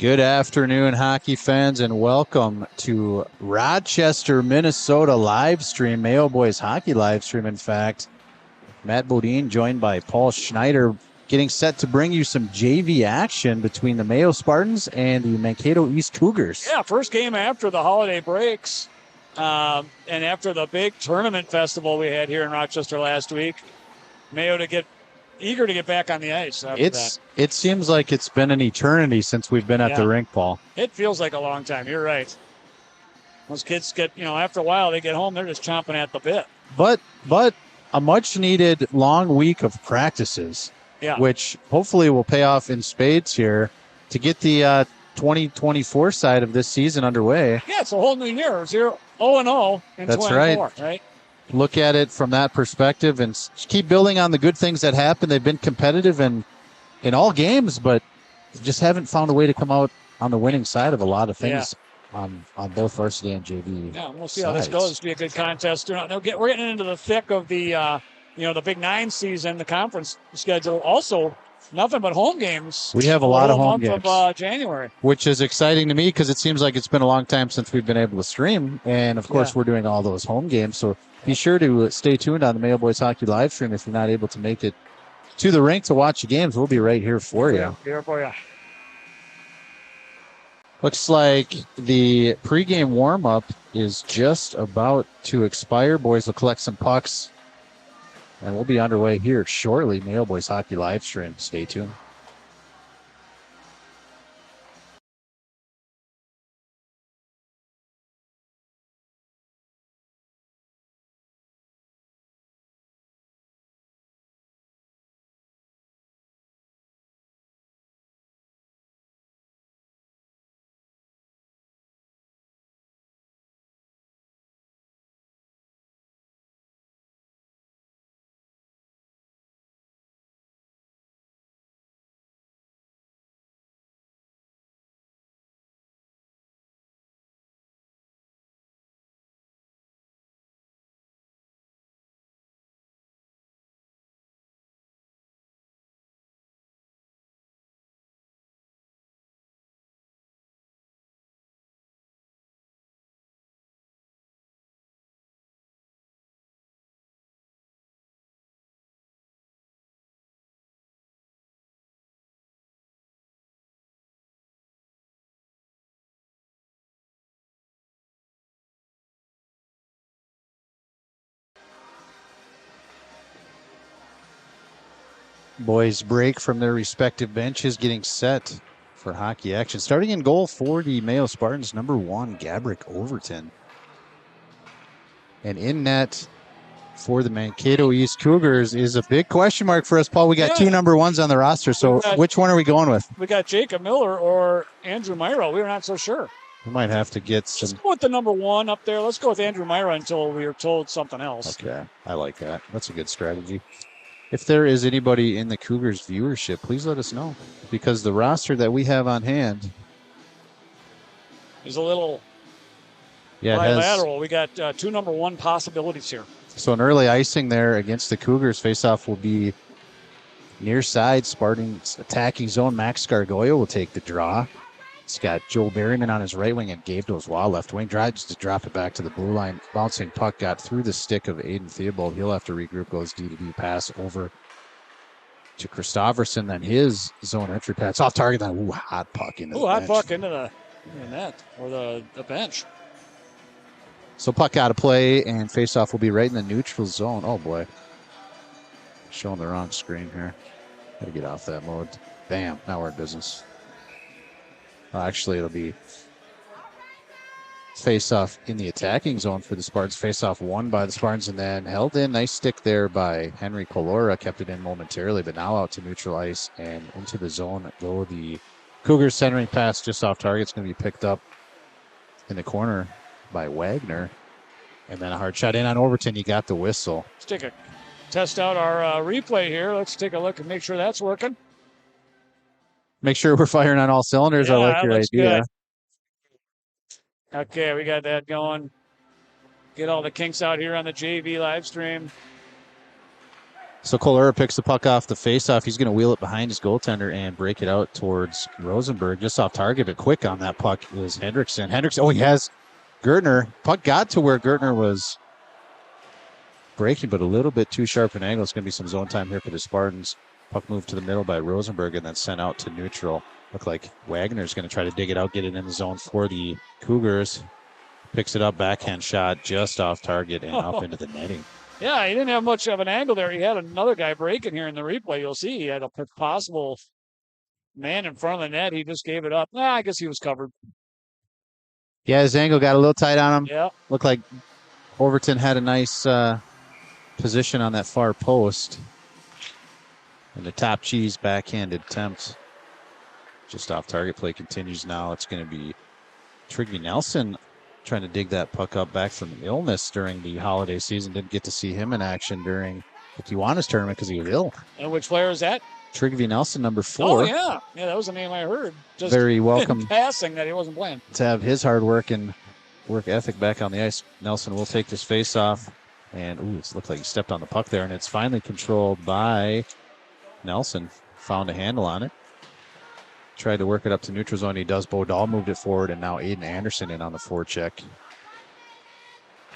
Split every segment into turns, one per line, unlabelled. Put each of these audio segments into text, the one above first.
Good afternoon, hockey fans, and welcome to Rochester, Minnesota live stream, Mayo Boys hockey live stream. In fact, Matt Bodine joined by Paul Schneider, getting set to bring you some JV action between the Mayo Spartans and the Mankato East Cougars.
Yeah, first game after the holiday breaks, and after the big tournament festival we had here in Rochester last week. Mayo eager to get back on the ice after that.
It seems like it's been an eternity since we've been at the rink, Paul.
It feels like a long time. You're right. Those kids get, after a while they get home, they're just chomping at the bit.
But a much needed long week of practices, which hopefully will pay off in spades here to get the 2024 side of this season underway.
Yeah, it's a whole new year. 0-0 in
That's
24, right?
Look at it from that perspective and keep building on the good things that happen. They've been competitive in all games, but just haven't found a way to come out on the winning side of a lot of things on both varsity and JV.
Yeah, we'll see how this goes. It'll be a good contest. We're getting into the thick of the the Big Nine season, the conference schedule. Also, nothing but home games.
We have a lot of home games
of January,
which is exciting to me because it seems like it's been a long time since we've been able to stream, and of course we're doing all those home games. So be sure to stay tuned on the Mayo Boys Hockey live stream if you're not able to make it to the rink to watch the games. We'll be right here for you.
Here for you.
Looks like the pregame warm-up is just about to expire. Boys will collect some pucks, and we'll be underway here shortly. Mayo Boys Hockey live stream. Stay tuned. Boys break from their respective benches, getting set for hockey action. Starting in goal for the Mayo Spartans, number 1, Gabrick Overton. And in net for the Mankato East Cougars is a big question mark for us, Paul. We got two number 1s on the roster, so which one are we going with?
We got Jacob Miller or Andrew Myra. We were not so sure.
We might have to get some.
Let's go with the number 1 up there. Let's go with Andrew Myra until we are told something else.
Okay, I like that. That's a good strategy. If there is anybody in the Cougars viewership, please let us know, because the roster that we have on hand
is a little bilateral. We got 2 number 1 possibilities here.
So an early icing there against the Cougars. Faceoff will be near side. Spartans attacking zone. Max Gargoyle will take the draw. It's got Joel Berryman on his right wing and Gabe Dozois left wing. Tries to drop it back to the blue line. Bouncing puck got through the stick of Aiden Theobald. He'll have to regroup. Goes D-to-D pass over to Christofferson. Then his zone entry pass off target. Then hot puck into the bench.
Puck into the net or the bench.
So puck out of play, and faceoff will be right in the neutral zone. Oh boy, showing the wrong screen here. Got to get off that mode. Bam! Now we're in business. Actually, it'll be face-off in the attacking zone for the Spartans. Face-off won by the Spartans and then held in. Nice stick there by Henry Colora. Kept it in momentarily, but now out to neutral ice and into the zone go the Cougars. Centering pass just off target. It's going to be picked up in the corner by Wagner. And then a hard shot in on Overton. You got the whistle.
Let's test out our replay here. Let's take a look and make sure that's working.
Make sure we're firing on all cylinders. I like your idea.
Good. Okay, we got that going. Get all the kinks out here on the JV live stream.
So Colera picks the puck off the faceoff. He's going to wheel it behind his goaltender and break it out towards Rosenberg. Just off target, but quick on that puck is Hendrickson. He has Gertner. Puck got to where Gertner was breaking, but a little bit too sharp an angle. It's going to be some zone time here for the Spartans. Puck moved to the middle by Rosenberg and then sent out to neutral. Look like Wagner's going to try to dig it out, get it in the zone for the Cougars. Picks it up, backhand shot just off target and up into the netting.
Yeah, he didn't have much of an angle there. He had another guy breaking here in the replay. You'll see he had a possible man in front of the net. He just gave it up. I guess he was covered.
Yeah, his angle got a little tight on him.
Yeah.
Looked like Overton had a nice position on that far post. And the top cheese backhanded attempt just off target. Play continues now. It's going to be Trigby Nelson trying to dig that puck up back from illness during the holiday season. Didn't get to see him in action during the Kiwanis tournament because he was ill.
And which player is that?
Trigby Nelson, number 4.
Oh, yeah. Yeah, that was the name I heard. Just
very welcome
passing that he wasn't playing.
To have his hard work and work ethic back on the ice. Nelson will take this face off. And, it looked like he stepped on the puck there. And it's finally controlled by Nelson. Found a handle on it. Tried to work it up to neutral zone. He does. Bodal moved it forward, and now Aiden Anderson in on the forecheck.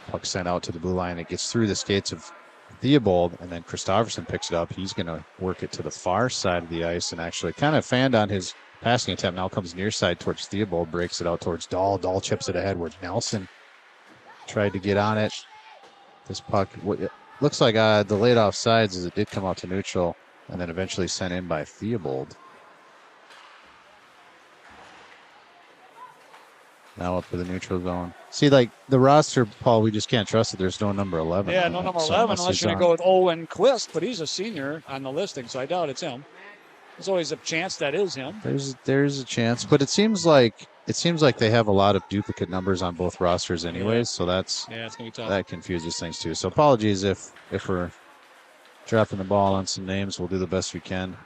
Puck sent out to the blue line. It gets through the skates of Theobald, and then Christofferson picks it up. He's going to work it to the far side of the ice and actually kind of fanned on his passing attempt. Now comes near side towards Theobald, breaks it out towards Dahl. Dahl chips it ahead where Nelson tried to get on it. This puck it looks like the laid off sides as it did come out to neutral and then eventually sent in by Theobald. Now up to the neutral zone. See, like the roster, Paul, we just can't trust it. There's no number 11.
Yeah, no number 11 unless you're going to go with Owen Quist, but he's a senior on the listing, so I doubt it's him. There's always a chance that is him.
There's a chance, but it seems like they have a lot of duplicate numbers on both rosters anyways, so it's gonna be tough. That confuses things too. So apologies if we're dropping the ball on some names. We'll do the best we can.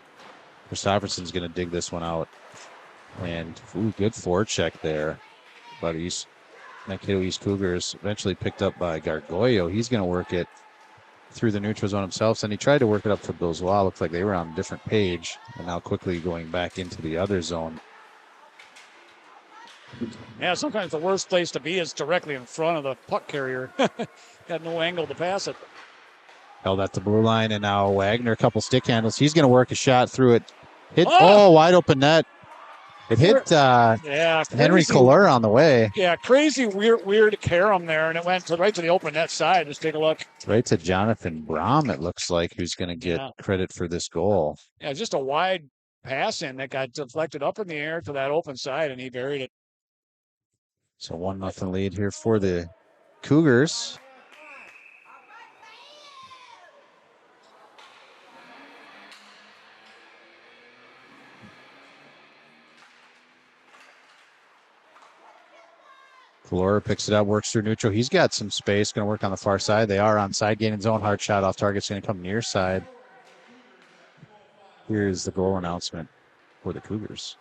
Christofferson's going to dig this one out. And good forecheck there. But Mankato East Cougars eventually picked up by Gargoyo. He's going to work it through the neutral zone himself. And he tried to work it up to Bozois. Looks like they were on a different page. And now quickly going back into the other zone.
Yeah, sometimes the worst place to be is directly in front of the puck carrier. Got no angle to pass it.
Held at the blue line. And now Wagner, a couple stick handles. He's going to work a shot through it. Wide open net. It hit Henry Kohler on the way.
Yeah, crazy, weird carom there, and it went right to the open net side. Just take a look.
Right to Jonathan Brom, it looks like, who's going to get credit for this goal.
Yeah, just a wide pass in that got deflected up in the air to that open side, and he buried it.
So 1-0 lead here for the Cougars. Flora picks it up, works through neutral. He's got some space, going to work on the far side. They are on side, gaining zone. Hard shot off target. It's going to come near side. Here's the goal announcement for the Cougars.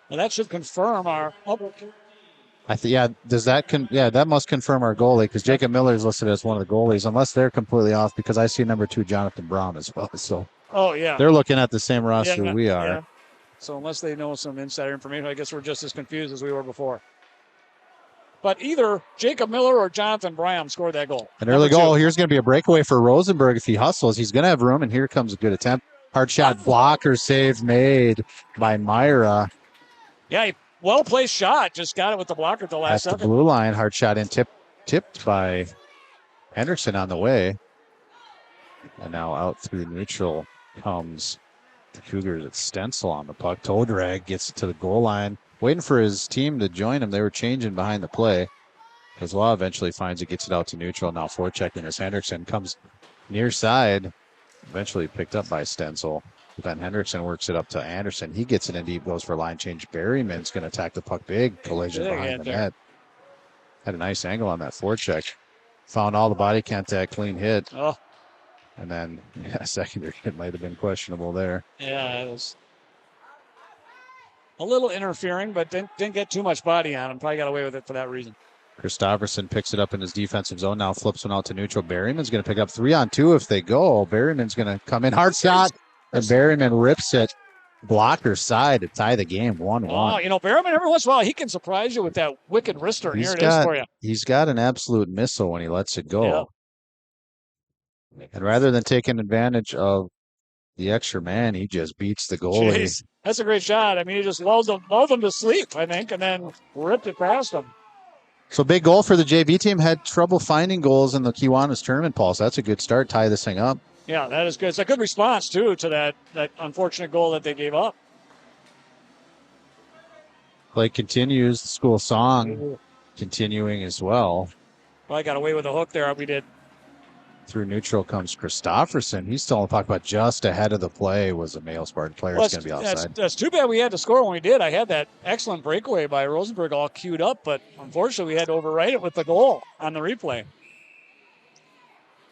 Well, that should confirm our.
That must confirm our goalie because Jacob Miller is listed as one of the goalies, unless they're completely off because I see number 2 Jonathan Brown as well. So.
Oh, yeah.
They're looking at the same roster we are. Yeah.
So unless they know some insider information, I guess we're just as confused as we were before. But either Jacob Miller or Jonathan Brown scored that goal.
An early goal. Here's going to be a breakaway for Rosenberg. If he hustles, he's going to have room, and here comes a good attempt. Hard shot, blocker save made by Myra.
Yeah, well-placed shot. Just got it with the blocker at the last second.
At the blue line, hard shot in, tipped by Henderson on the way. And now out through neutral comes the Cougars at Stencil on the puck. Toe drag gets it to the goal line. Waiting for his team to join him. They were changing behind the play. Bozois eventually finds it, gets it out to neutral. Now forechecking as Hendrickson comes near side. Eventually picked up by Stencil. Then Hendrickson works it up to Anderson. He gets it in deep, goes for line change. Berryman's going to attack the puck. Big collision behind the net. Had a nice angle on that forecheck. Found all the body contact, clean hit.
Oh.
And then, secondary hit might have been questionable there.
Yeah, it was a little interfering, but didn't get too much body on him. Probably got away with it for that reason.
Christopherson picks it up in his defensive zone. Now flips one out to neutral. Berryman's going to pick up 3-on-2 if they go. Berryman's going to come in. Hard shot. And Berryman rips it blocker side to tie the game 1-1.
Oh, Berryman, every once in a while, he can surprise you with that wicked wrister. Here it is for you.
He's got an absolute missile when he lets it go. Yeah. And rather than taking advantage of the extra man, he just beats the goalie.
Jeez, that's a great shot. I mean, he just lulled them to sleep, I think, and then ripped it past him.
So big goal for the JV team. Had trouble finding goals in the Kiwanis tournament, Paul. So that's a good start. Tie this thing up.
Yeah, that is good. It's a good response, too, to that unfortunate goal that they gave up.
Play continues. The school song continuing as well.
Well, I got away with a hook there. We did.
Through neutral comes Christopherson. He's still on the puck, but just ahead of the play was a Mayo Spartan player. It's going to be outside.
That's too bad we had to score when we did. I had that excellent breakaway by Rosenberg all queued up, but unfortunately we had to overwrite it with the goal on the replay.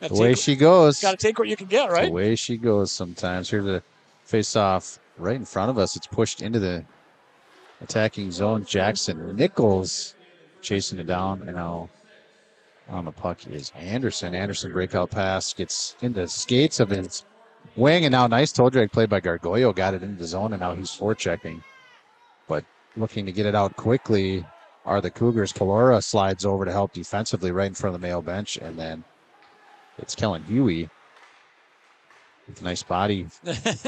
The way she goes.
Got to take what you can get, right?
The way she goes sometimes. Here's a face-off right in front of us. It's pushed into the attacking zone. Jackson Nichols chasing it down, and now on the puck is Anderson. Anderson breakout pass gets into the skates of his wing, and now nice toe drag play by Gargoyle. Got it into the zone, and now he's forechecking. But looking to get it out quickly are the Cougars. Calora slides over to help defensively right in front of the Mayo bench, and then it's Kellen Huey with a nice body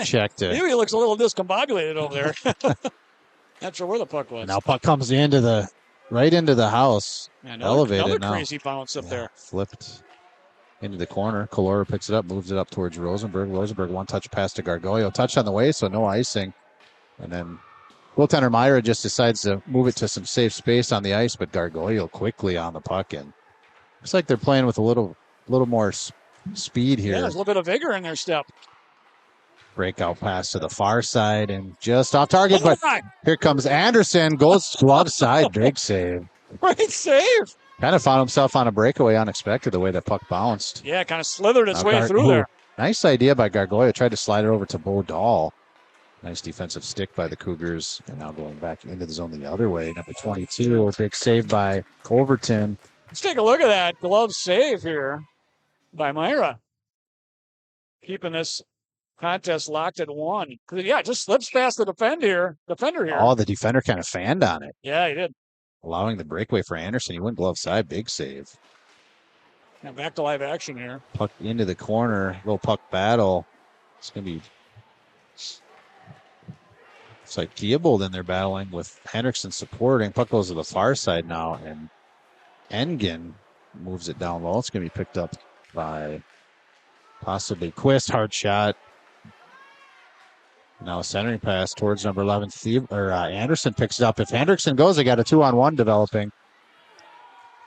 check.
Huey looks a little discombobulated over there. Not sure where the puck was.
Now puck comes right into the house. Elevated
another
now.
Crazy bounce up there.
Flipped into the corner. Calora picks it up, moves it up towards Rosenberg. Rosenberg one-touch pass to Gargoyle. Touch on the way, so no icing. And then goaltender Myra just decides to move it to some safe space on the ice, but Gargoyle quickly on the puck. And looks like they're playing with a little more speed here.
Yeah, there's a little bit of vigor in their step.
Breakout pass to the far side and just off target, but here comes Anderson, goes glove side, big save.
Great save.
Kind of found himself on a breakaway unexpected the way that puck bounced.
Yeah, kind of slithered its way through there.
Nice idea by Gargoyle. Tried to slide it over to Bo Dahl. Nice defensive stick by the Cougars. And now going back into the zone the other way. Number 22, a big save by Overton.
Let's take a look at that glove save here by Myra. Keeping this contest locked at 1. Yeah, just slips past the defender here.
Oh, the defender kind of fanned on it.
Yeah, he did.
Allowing the breakaway for Anderson. He went glove side, big save.
Now back to live action here.
Puck into the corner, little puck battle. It's going to be... It's like Theobald in there battling with Hendrickson supporting. Puck goes to the far side now, and Engen moves it down low. It's going to be picked up by possibly Quist. Hard shot. Now a centering pass towards number 11. Anderson picks it up. If Hendrickson goes, they got a 2-on-1 developing.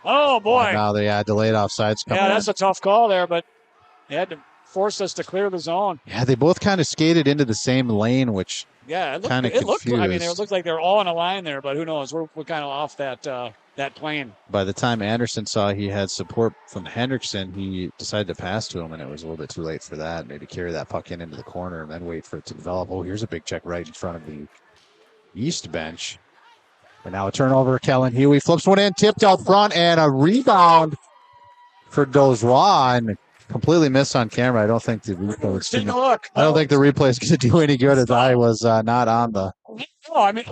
Oh, boy.
And now they delayed offsides coming
in. Yeah, that's a tough call there, but they had to force us to clear the zone.
Yeah, they both kind of skated into the same lane, which kind of confused.
I mean, it looked like they were all in a line there, but who knows? We're kind of off that plane.
By the time Anderson saw he had support from Hendrickson, he decided to pass to him, and it was a little bit too late for that. Maybe carry that puck into the corner and then wait for it to develop. Oh, here's a big check right in front of the east bench. And now a turnover. Kellen Huey flips one in, tipped out front, and a rebound for Dozois, and completely missed on camera. I don't think the replay is going to do any good, as I was not on the.
Oh, I mean,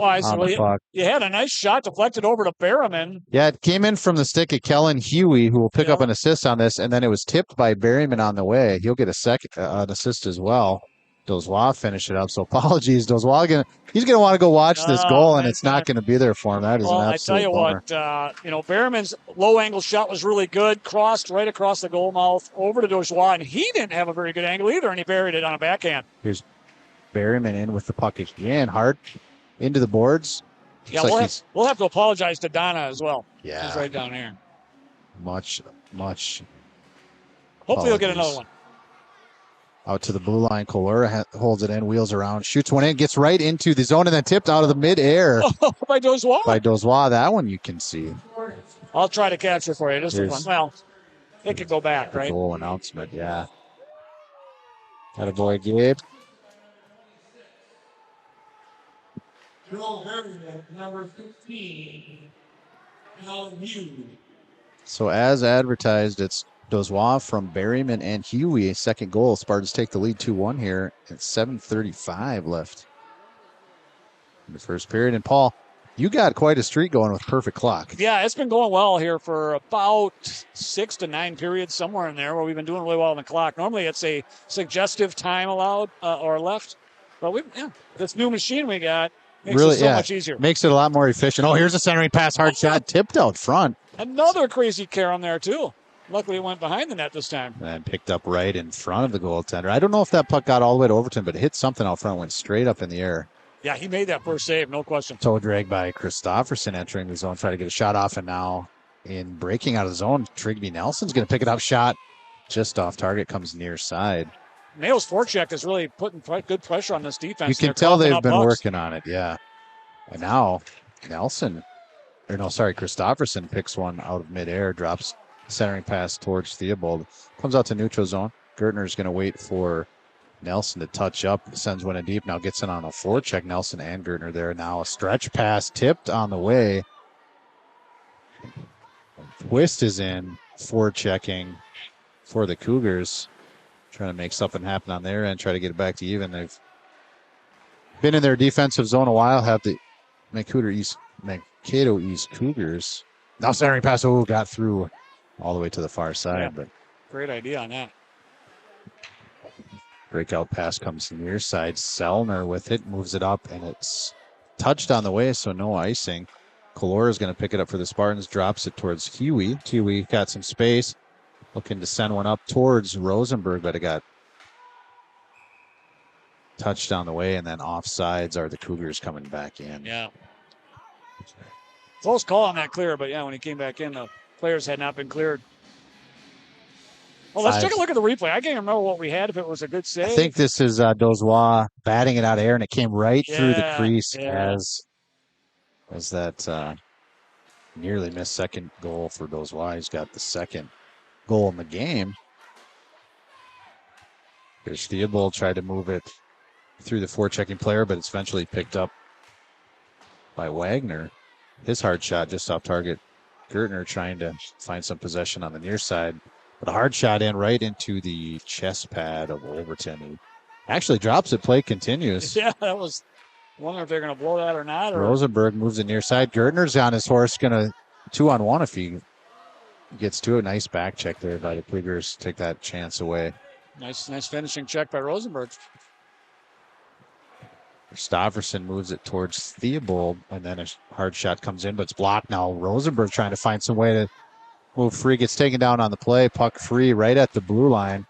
you had a nice shot deflected over to Berryman.
Yeah, it came in from the stick of Kellen Huey, who will pick up an assist on this, and then it was tipped by Berryman on the way. He'll get an assist as well. Dozois finished it up, so apologies. Dozois he's going to want to go watch this goal, and it's not going to be there for him. That is an absolute bummer.
I tell you what, Berryman's low-angle shot was really good, crossed right across the goal mouth over to Dozois, and he didn't have a very good angle either, and he buried it on a backhand.
Here's Berryman in with the puck again, hard into the boards.
Yeah, we'll have to apologize to Donna as well.
Yeah.
He's right down here.
Much.
Hopefully he'll get another one.
Out to the blue line. Calora holds it in, wheels around, shoots one in, gets right into the zone, and then tipped out of the midair.
Oh, by
Dozois. That one you can see.
I'll try to catch it for you. This one. Well, it could go back, right?
Goal announcement, yeah. Got a boy, Gabe.
Number 15,
So as advertised, it's Dozois from Berryman and Huey. Second goal. Spartans take the lead 2-1 here. It's 7:35 left in the first period. And Paul, you got quite a streak going with perfect clock.
Yeah, it's been going well here for about 6 to 9 periods, somewhere in there, where we've been doing really well on the clock. Normally it's a suggestive time allowed or left. But this new machine we got makes it so much easier.
Makes it a lot more efficient. Oh, here's a centering pass, hard shot, tipped out front.
Another crazy carom there, too. Luckily, it went behind the net this time.
And picked up right in front of the goaltender. I don't know if that puck got all the way to Overton, but it hit something out front, went straight up in the air.
Yeah, he made that first save, no question.
Toe drag by Christofferson entering the zone, trying to get a shot off, and now in breaking out of the zone, Trigby Nelson's going to pick it up. Shot just off target, comes near side.
Mayo's forecheck is really putting good pressure on this defense.
You can tell they've been working on it, yeah. And now Christofferson picks one out of midair, drops centering pass towards Theobald. Comes out to neutral zone. Gertner's going to wait for Nelson to touch up, sends one in deep, now gets in on a forecheck. Nelson and Gertner there. Now a stretch pass tipped on the way. Twist is in, forechecking for the Cougars. Trying to make something happen on their end, try to get it back to even. They've been in their defensive zone a while, have the Mankato East Cougars. Now centering pass, got through all the way to the far side.
Yeah.
But
great idea on that.
Breakout pass comes near side. Sellner with it, moves it up, and it's touched on the way, so no icing. Kalora is going to pick it up for the Spartans, drops it towards Huey. Huey got some space, looking to send one up towards Rosenberg, but it got touched on the way, and then offsides are the Cougars coming back in.
Yeah. Close call on that clear, but yeah, when he came back in, the players had not been cleared. Well, let's take a look at the replay. I can't remember what we had, if it was a good save.
I think this is Dozois batting it out of air, and it came right through the crease as that nearly missed second goal for Dozois. He's got the second goal in the game. Here's Theobald, tried to move it through the forechecking player, but it's eventually picked up by Wagner. His hard shot just off target. Gertner trying to find some possession on the near side. But a hard shot in right into the chest pad of Overton. He actually drops it. Play continues.
Yeah, that was. I wonder if they're going to blow that or not.
Rosenberg moves it near side. Gertner's on his horse. Going to 2-on-1 if he gets to a nice back check there by the Cougars. Take that chance away.
Nice finishing check by Rosenberg.
Stofferson moves it towards Theobald, and then a hard shot comes in, but it's blocked now. Rosenberg trying to find some way to move free, gets taken down on the play. Puck free right at the blue line.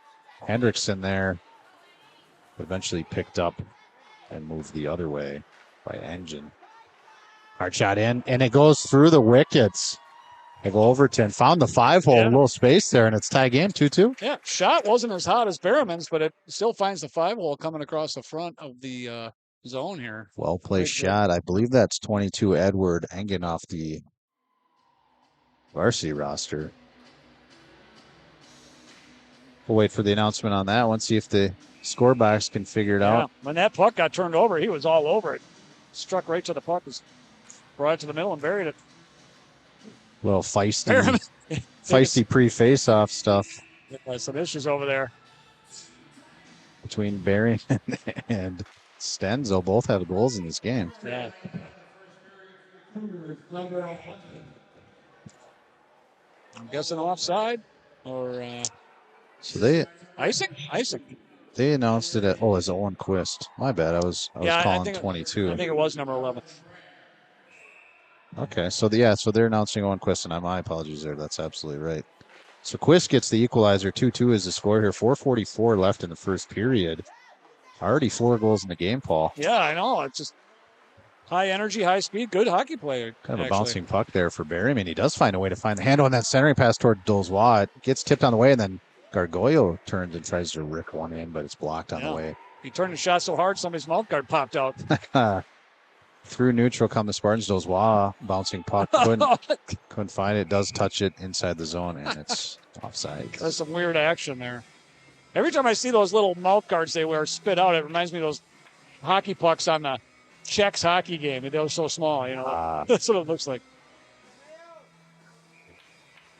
Hendrickson there eventually picked up and moved the other way by Engine. Hard shot in, and it goes through the wickets. Overton found the 5-hole, a little space there, and it's tie game 2-2.
Yeah, shot wasn't as hot as Berriman's, but it still finds the 5-hole coming across the front of the zone here.
Well placed shot. I believe that's 22 Edward Engen off the varsity roster. We'll wait for the announcement on that one, see if the score box can figure it out.
When that puck got turned over, he was all over it. Struck right to the puck, brought it to the middle and buried it.
A little feisty pre-face-off stuff.
Some issues over there.
Between Barry and Stenzo, both have goals in this game.
Yeah. I'm guessing offside or
so they
icing.
They announced it at as Owen Quist. My bad. I was calling 22.
I think it was number 11.
Okay, so they're announcing Owen Quist, and my apologies there. That's absolutely right. So Quist gets the equalizer. 2-2 is the score here. 4:44 left in the first period. Already 4 goals in the game, Paul.
Yeah, I know. It's just high energy, high speed, good hockey player.
Kind of a bouncing puck there for Barry. I mean, he does find a way to find the handle on that centering pass toward Dozois. It gets tipped on the way, and then Gargoyle turns and tries to rip one in, but it's blocked on the way.
He turned the shot so hard, somebody's mouth guard popped out.
Through neutral come the Spartans. Dozois, bouncing puck. Couldn't find it. Does touch it inside the zone, and it's offside.
That's some weird action there. Every time I see those little mouth guards they wear spit out, it reminds me of those hockey pucks on the Czechs hockey game. They were so small, That's what it looks like.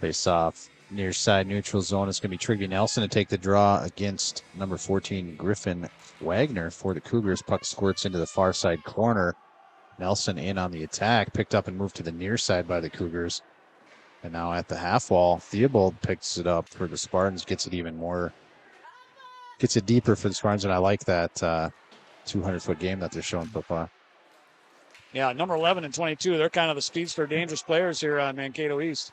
Face off near side neutral zone. It's going to be Trigby Nelson to take the draw against number 14, Griffin Wagner for the Cougars. Puck squirts into the far side corner. Nelson in on the attack, picked up and moved to the near side by the Cougars. And now at the half wall, Theobald picks it up for the Spartans, gets it deeper for the Spartans, and I like that 200-foot game that they're showing so far.
Yeah, number 11 and 22, they're kind of the speedster dangerous players here on Mankato East.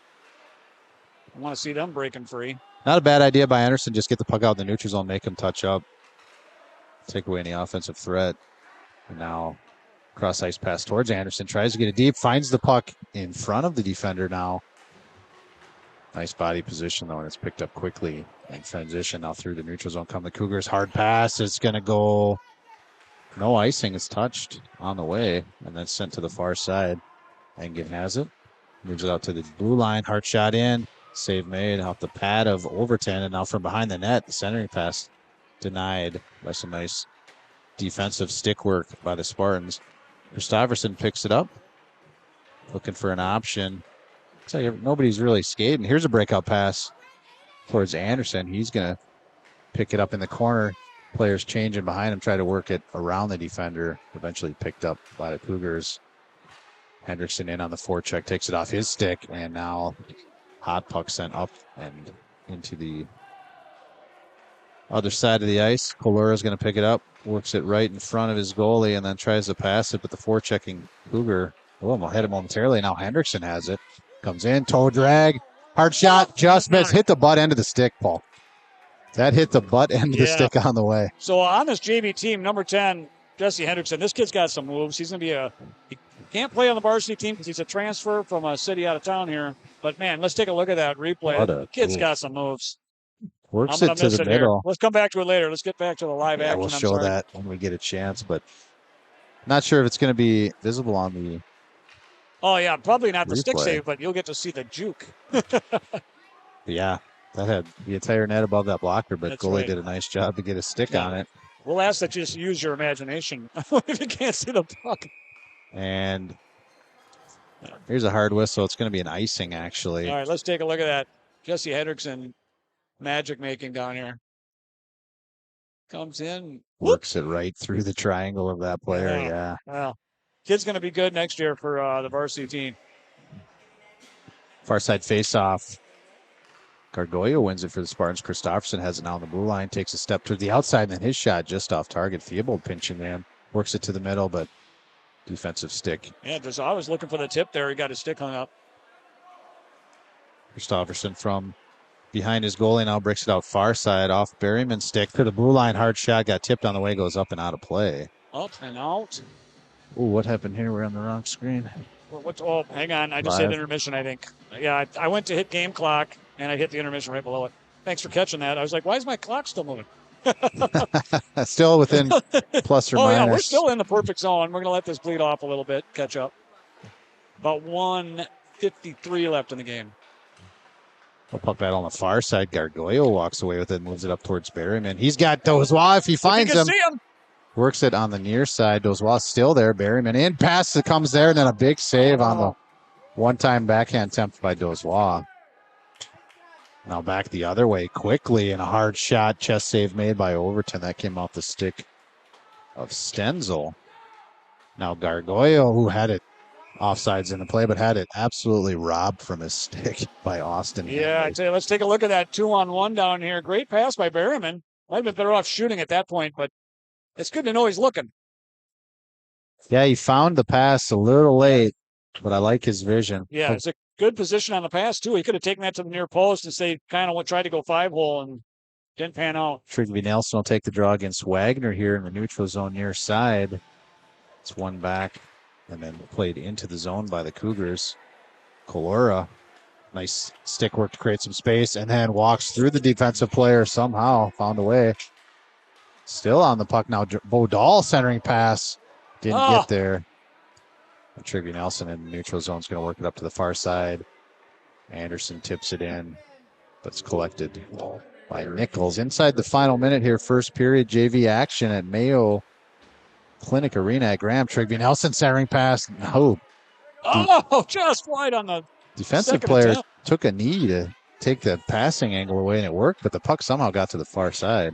I want to see them breaking free.
Not a bad idea by Anderson. Just get the puck out in the neutral zone, make him touch up, take away any offensive threat. And now cross ice pass towards Anderson. Tries to get it deep, finds the puck in front of the defender now. Nice body position, though, and it's picked up quickly in transition. Now through the neutral zone come the Cougars. Hard pass. It's going to go. No icing. It's touched on the way and then sent to the far side. Engen has it. Moves it out to the blue line. Hard shot in. Save made off the pad of Overton, and now from behind the net, the centering pass denied by some nice defensive stick work by the Spartans. Christofferson picks it up, looking for an option. Looks like nobody's really skating. Here's a breakout pass towards Anderson. He's going to pick it up in the corner. Players changing behind him, try to work it around the defender. Eventually picked up by the Cougars. Hendrickson in on the forecheck, takes it off his stick, and now hot puck sent up and into the other side of the ice. Colura's going to pick it up, works it right in front of his goalie, and then tries to pass it, but the forechecking Cougar will hit it momentarily. Now Hendrickson has it. Comes in, toe drag, hard shot, just missed. Hit the butt end of the stick, Paul. That hit the butt end of the stick on the way.
So on this JV team, number 10, Jesse Hendrickson, this kid's got some moves. He's going to be he can't play on the varsity team because he's a transfer from a city out of town here. But, man, let's take a look at that replay. The kid's got some moves.
Works it to the middle.
Here. Let's come back to it later. Let's get back to the live action.
We'll show that when we get a chance, but not sure if it's going to be visible on the
Oh, yeah, probably not the
replay.
Stick save, but you'll get to see the juke.
Yeah, that had the entire net above that blocker, but
That's
goalie
right.
did a nice job to get a stick on it.
We'll ask that you just use your imagination if you can't see the puck.
And here's a hard whistle. It's going to be an icing, actually.
All right, let's take a look at that. Jesse Hendrickson magic making down here. Comes in.
Works it right through the triangle of that player, yeah.
Well, kid's going to be good next year for the varsity team.
Far side face-off. Gargoyle wins it for the Spartans. Christofferson has it now on the blue line. Takes a step to the outside, and then his shot just off target. Theobald pinching in. Works it to the middle, but defensive stick.
Yeah, I was looking for the tip there. He got his stick hung up.
Christofferson from behind his goalie now breaks it out far side off Berryman's stick to the blue line. Hard shot. Got tipped on the way. Goes up and out of play.
Up and out.
Oh, what happened here? We're on the wrong screen.
Oh, hang on. I just hit intermission, I think. Yeah, I went to hit game clock, and I hit the intermission right below it. Thanks for catching that. I was like, why is my clock still moving?
Still within plus or minus.
Yeah, we're still in the perfect zone. We're going to let this bleed off a little bit, catch up. About 1:53 left in the game.
A puck battle on the far side. Gargoyle walks away with it, moves it up towards Berryman. He's got Dozois if he finds him.
See him.
Works it on the near side. Dozois still there. Berryman in. Pass that comes there, and then a big save on the one-time backhand attempt by Dozois. Now back the other way quickly, and a hard shot. Chest save made by Overton. That came off the stick of Stenzel. Now Gargoyle, who had it offsides in the play, but had it absolutely robbed from his stick by Austin.
Yeah, I tell you, let's take a look at that 2-on-1 down here. Great pass by Berryman. Might have been better off shooting at that point, but it's good to know he's looking.
Yeah, he found the pass a little late, but I like his vision.
Yeah, it's a good position on the pass, too. He could have taken that to the near post and say kind of tried to go 5-hole and didn't pan out.
Trigby Nelson will take the draw against Wagner here in the neutral zone near side. It's one back and then played into the zone by the Cougars. Colura, nice stick work to create some space, and then walks through the defensive player somehow, found a way. Still on the puck now. Bodal centering pass. Didn't get there. Trigby Nelson in the neutral zone is going to work it up to the far side. Anderson tips it in, but it's collected by Nichols. Inside the final minute here, first period JV action at Mayo Clinic Arena at Graham. Trigby Nelson centering pass. No.
Just wide on the
defensive player
attempt.
took a knee to take the passing angle away, and it worked, but the puck somehow got to the far side.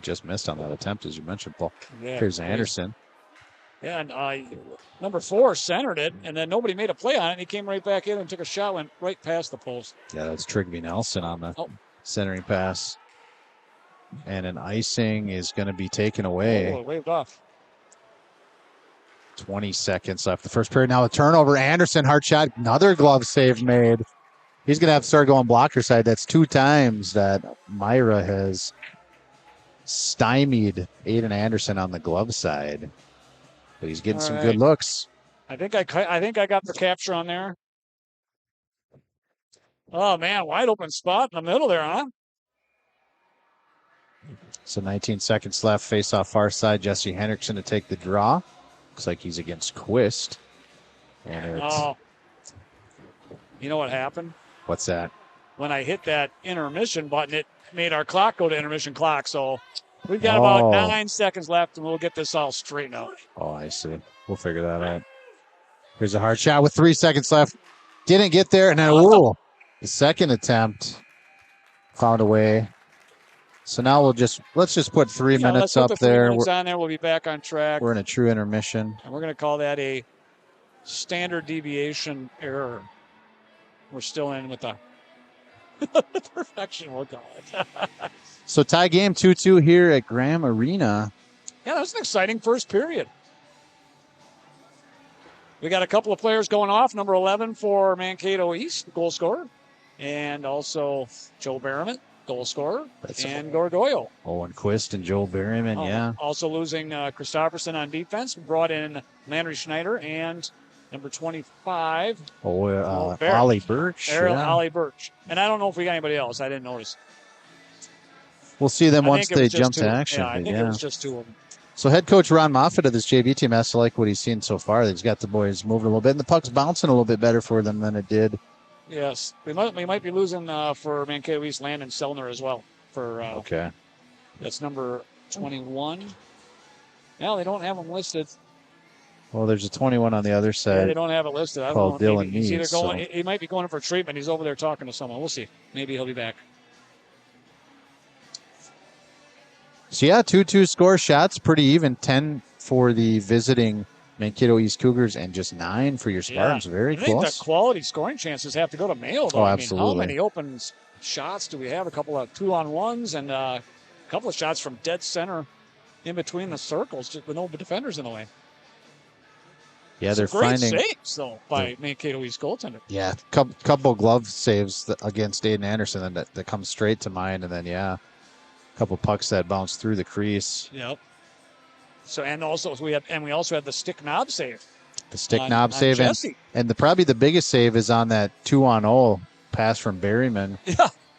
Just missed on that attempt, as you mentioned, Paul.
Yeah,
Here's Anderson.
Yeah, and number 4 centered it, and then nobody made a play on it, and he came right back in and took a shot, went right past the post.
Yeah, that's Trigby Nelson on the centering pass. And an icing is going to be taken away.
Oh, waved off.
20 seconds left. The first period. Now a turnover. Anderson, hard shot. Another glove save made. He's going to have to start going blocker side. That's 2 times that Myra has stymied Aiden Anderson on the glove side. But he's getting some good looks.
I think I got the capture on there. Oh, man, wide open spot in the middle there, huh?
So 19 seconds left. Face off far side. Jesse Hendrickson to take the draw. Looks like he's against Quist. And
you know what happened?
What's that?
When I hit that intermission button, it made our clock go to intermission clock. So we've got about 9 seconds left, and we'll get this all straightened out.
Oh, I see. We'll figure that out. Here's a hard shot with 3 seconds left. Didn't get there, and then the second attempt found a way. So now let's just put 3 minutes up there.
Minutes on there. We'll be back on track.
We're in a true intermission.
And we're going to call that a standard deviation error. We're still in with the perfection, we'll call it.
So tie game 2-2 here at Graham Arena.
Yeah, that was an exciting first period. We got a couple of players going off. Number 11 for Mankato East, goal scorer. And also Joe Berriman, goal scorer. And Gorgoyo.
Owen Quist and Joe Berriman, yeah.
Also losing Christopherson on defense. Brought in Landry Schneider and number 25.
Ollie Birch.
Ollie Birch. And I don't know if we got anybody else. I didn't notice.
We'll see them once they jump to action.
Yeah, I think it was just 2 of them.
So head coach Ron Moffitt of this JV team has to like what he's seen so far. He's got the boys moving a little bit, and the puck's bouncing a little bit better for them than it did.
Yes. We might be losing for Mankato East Landon Sellner as well.
Okay.
That's number 21. Now they don't have them listed.
Well, there's a 21 on the other side.
Yeah, they don't have it listed. I
don't know. Dylan
he's either going. He might be going in for treatment. He's over there talking to someone. We'll see. Maybe he'll be back.
So, 2-2 score, shots pretty even. 10 for the visiting Mankato East Cougars and just 9 for your Spartans. Very close. I think
the quality scoring chances have to go to Mayo, though.
Oh, absolutely.
How many open shots do we have? A couple of 2-on-1s and a couple of shots from dead center in between the circles, just with no defenders in the way.
Yeah, they're
great
finding
saves, though, by Mankato East goaltender.
Yeah, couple glove saves against Aiden Anderson that come straight to mind, and then, a couple pucks that bounce through the crease.
Yep. So we also had the stick knob save.
The stick knob save, and probably the biggest save is on that 2-on-0 pass from Berryman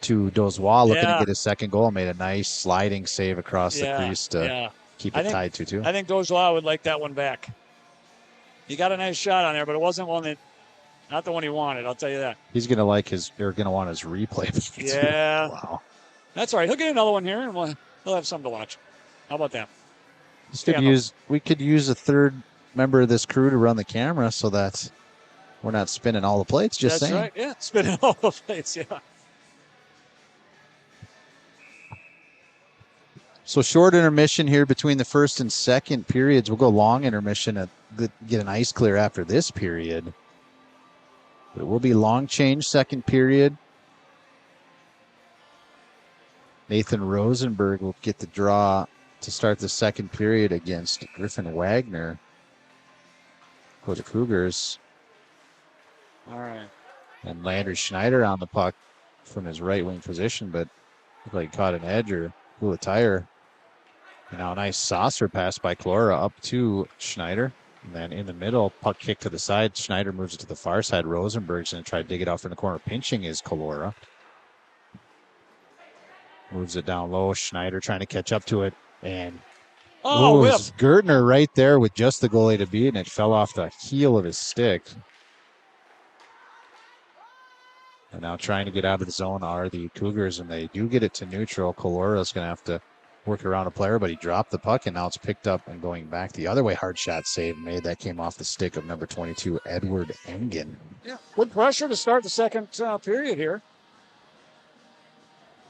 to Dozois, looking to get his second goal. Made a nice sliding save across the crease to keep it tied 2-2.
I think Dozois would like that one back. He got a nice shot on there, but it wasn't not the one he wanted. I'll tell you that.
He's gonna want his replay.
Yeah.
Wow.
That's all right. He'll get another one here, and he'll have something to watch. How about that?
We could use a third member of this crew to run the camera so that we're not spinning all the plates. That's saying.
Right. Yeah, spinning all the plates. Yeah.
So short intermission here between the first and second periods. We'll go long intermission and get an ice clear after this period. But it will be long change second period. Nathan Rosenberg will get the draw to start the second period against Griffin Wagner for the Cougars.
All right.
And Landry Schneider on the puck from his right wing position, but looked like he caught an edge or blew a tire. And now a nice saucer pass by Clora up to Schneider. And then in the middle, puck kick to the side. Schneider moves it to the far side. Rosenberg's going to try to dig it out from the corner. Pinching is Clora. Moves it down low. Schneider trying to catch up to it. And
whip.
Gertner right there with just the goalie to beat, and it fell off the heel of his stick. And now trying to get out of the zone are the Cougars, and they do get it to neutral. Colora's going to have to work around a player, but he dropped the puck, and now it's picked up and going back the other way. Hard shot save made. That came off the stick of number 22, Edward Engen.
Yeah, good pressure to start the second period here.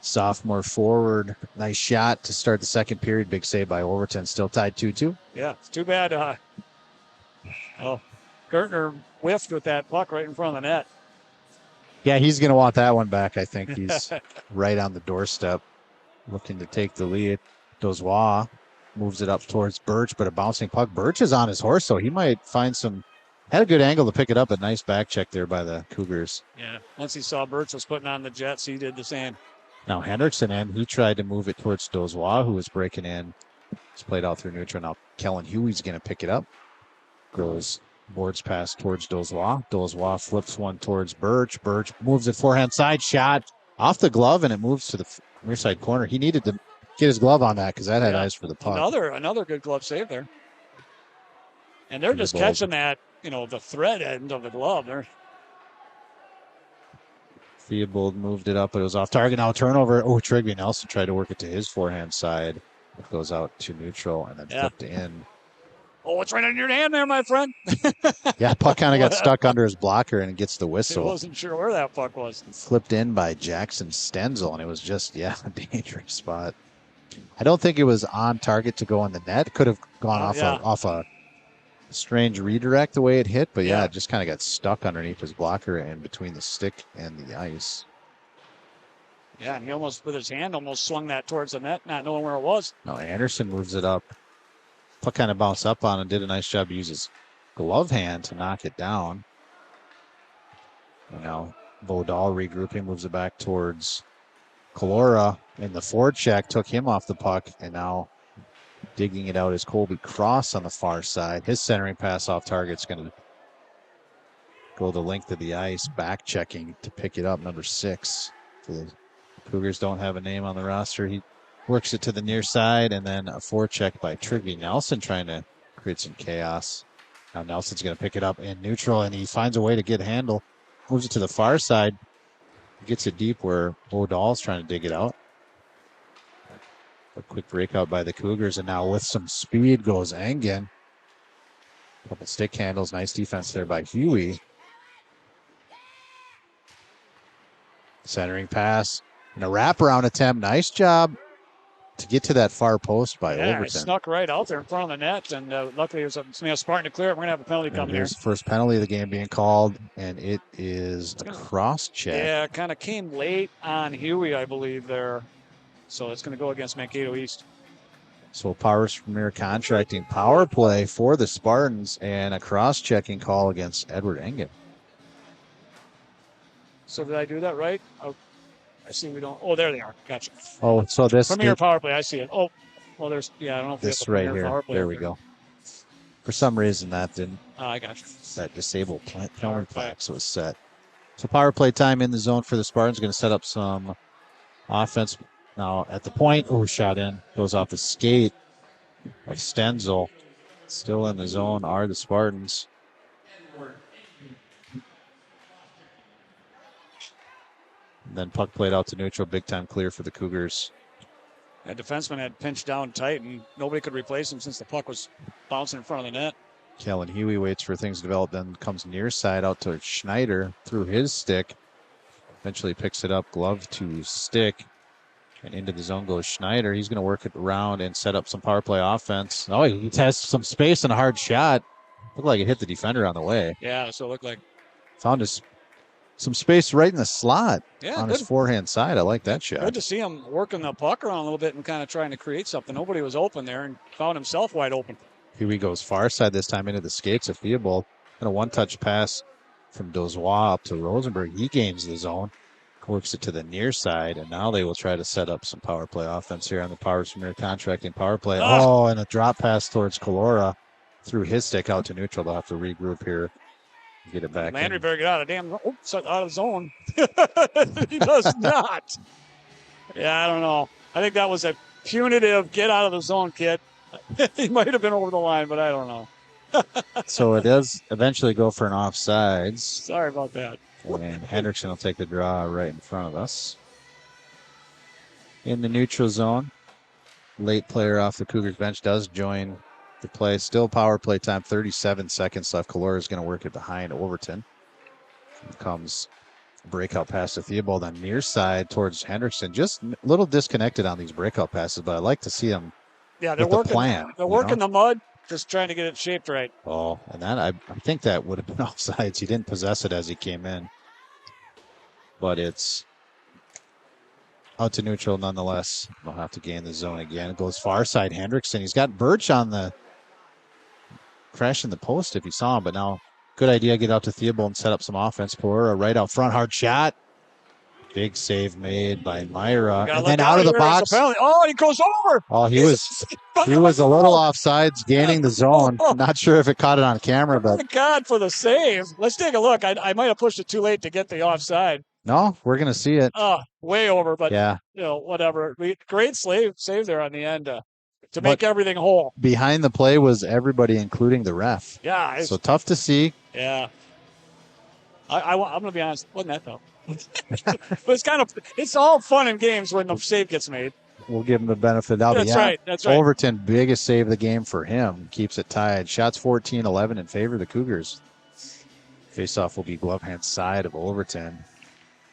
Sophomore forward. Nice shot to start the second period. Big save by Overton. Still tied 2-2.
Yeah, it's too bad. Gertner whiffed with that puck right in front of the net.
Yeah, he's going to want that one back. I think he's right on the doorstep looking to take the lead. Dozois moves it up towards Birch, but a bouncing puck. Birch is on his horse, so he might find some. Had a good angle to pick it up. A nice back check there by the Cougars.
Yeah, once he saw Birch was putting on the Jets, he did the same.
Now Hendrickson in. He tried to move it towards Dozois, who was breaking in. It's played out through neutral. Now Kellen Huey's going to pick it up. Goes boards pass towards Dozois. Dozois flips one towards Birch. Birch moves it forehand side shot off the glove, and it moves to the near side corner. He needed to get his glove on that because that had eyes for the puck.
Another good glove save there. And they're just catching that, the thread end of the glove there.
Theobald moved it up, but it was off target. Now turnover. Oh, Trigby Nelson tried to work it to his forehand side. It goes out to neutral and then flipped in.
Oh, it's right on your hand there, my friend.
Yeah, puck kind of got stuck under his blocker and it gets the whistle.
I wasn't sure where that puck was.
Flipped in by Jackson Stenzel, and it was just, a dangerous spot. I don't think it was on target to go in the net. Could have gone off a strange redirect the way it hit, but it just kind of got stuck underneath his blocker and between the stick and the ice.
Yeah, and he almost, with his hand, swung that towards the net, not knowing where it was.
No, Anderson moves it up. Puck kind of bounced up on and did a nice job to use his glove hand to knock it down. And now Vodal regrouping, moves it back towards Calora, and the forecheck took him off the puck, and now digging it out is Colby Cross on the far side. His centering pass off target's going to go the length of the ice, back checking to pick it up, number 6. The Cougars don't have a name on the roster. He works it to the near side, and then a forecheck by Trigby Nelson trying to create some chaos. Now Nelson's going to pick it up in neutral, and he finds a way to get a handle. Moves it to the far side. Gets it deep where Vodal's trying to dig it out. A quick breakout by the Cougars, and now with some speed goes Engen. Couple stick handles. Nice defense there by Huey. Centering pass and a wraparound attempt. Nice job to get to that far post by Overton.
It snuck right out there in front of the net, and luckily it was a Spartan to clear it. We're going to have a penalty coming here.
Here's the first penalty of the game being called, and it is a cross check.
Yeah, kind of came late on Huey, I believe, there. So it's going to go against Mankato East.
So Powers Premier Contracting power play for the Spartans, and a cross-checking call against Edward Engen.
So did I do that right? Oh, I see we don't. Oh, there they are. Gotcha.
Oh, so this
Premier power play. I see it. Oh, well, there's. Yeah, I don't know if
this right here. There we go. For some reason, that didn't.
Oh, I got you.
That disabled penalty flags was set. So power play time in the zone for the Spartans. Going to set up some offense now at the point. Oh, shot in. Goes off the skate of Stenzel. Still in the zone are the Spartans. And then puck played out to neutral. Big time clear for the Cougars.
That defenseman had pinched down tight, and nobody could replace him since the puck was bouncing in front of the net.
Kellen Huey waits for things to develop, then comes near side out to Schneider through his stick. Eventually picks it up, glove to stick. And into the zone goes Schneider. He's going to work it around and set up some power play offense. Oh, he has some space and a hard shot. Looked like it hit the defender on the way.
Yeah, so it looked like.
Found some space right in the slot on
good.
His forehand side. I like that shot.
Good to see him working the puck around a little bit and kind of trying to create something. Nobody was open there and found himself wide open.
Huey goes far side this time into the skates of Theobald. And a one-touch pass from Dozois up to Rosenberg. He gains the zone. Works it to the near side, and now they will try to set up some power play offense here on the Powers Premier Contracting power play. Oh, and a drop pass towards Calora through his stick out to neutral. They'll have to regroup here. Get it back.
Landry better get out of out of zone. He does not. Yeah, I don't know. I think that was a punitive get out of the zone, kid. He might have been over the line, but I don't know.
So it does eventually go for an offsides.
Sorry about that.
And Hendrickson will take the draw right in front of us. In the neutral zone. late player off the Cougars bench does join the play. Still power play time, 37 seconds left. Kalora is going to work it behind Overton. Here comes breakout pass to Theobald on near side towards Hendrickson. Just a little disconnected on these breakout passes, but I like to see them
Yeah, they're
with the
working.
plan.
They're working the mud, just trying to get it shaped right.
Oh, and that I think that would have been offsides. He didn't possess it as he came in, but it's out to neutral nonetheless. They'll have to gain the zone again. It goes far side Hendrickson. He's got Birch on the crash in the post if you saw him, but now good idea. Get out to Theobald and set up some offense. Palura right out front, hard shot. Big save made by Myra. And then out of the box.
Oh, he goes over.
Oh, he was a little offsides gaining the zone. Not sure if it caught it on camera, but.
Thank God for the save. Let's take a look. I might have pushed it too late to get the offside.
No, we're going to see it.
Oh, way over, but
yeah,
whatever. Great save there on the end to make everything whole.
Behind the play was everybody, including the ref.
Yeah.
So tough to see.
Yeah. I'm going to be honest. Wasn't that though? But it's all fun and games when the save gets made.
We'll give him the benefit of the doubt.
That's right.
Overton, biggest save of the game for him. Keeps it tied. Shots 14-11 in favor of the Cougars. Faceoff will be glove hand side of Overton.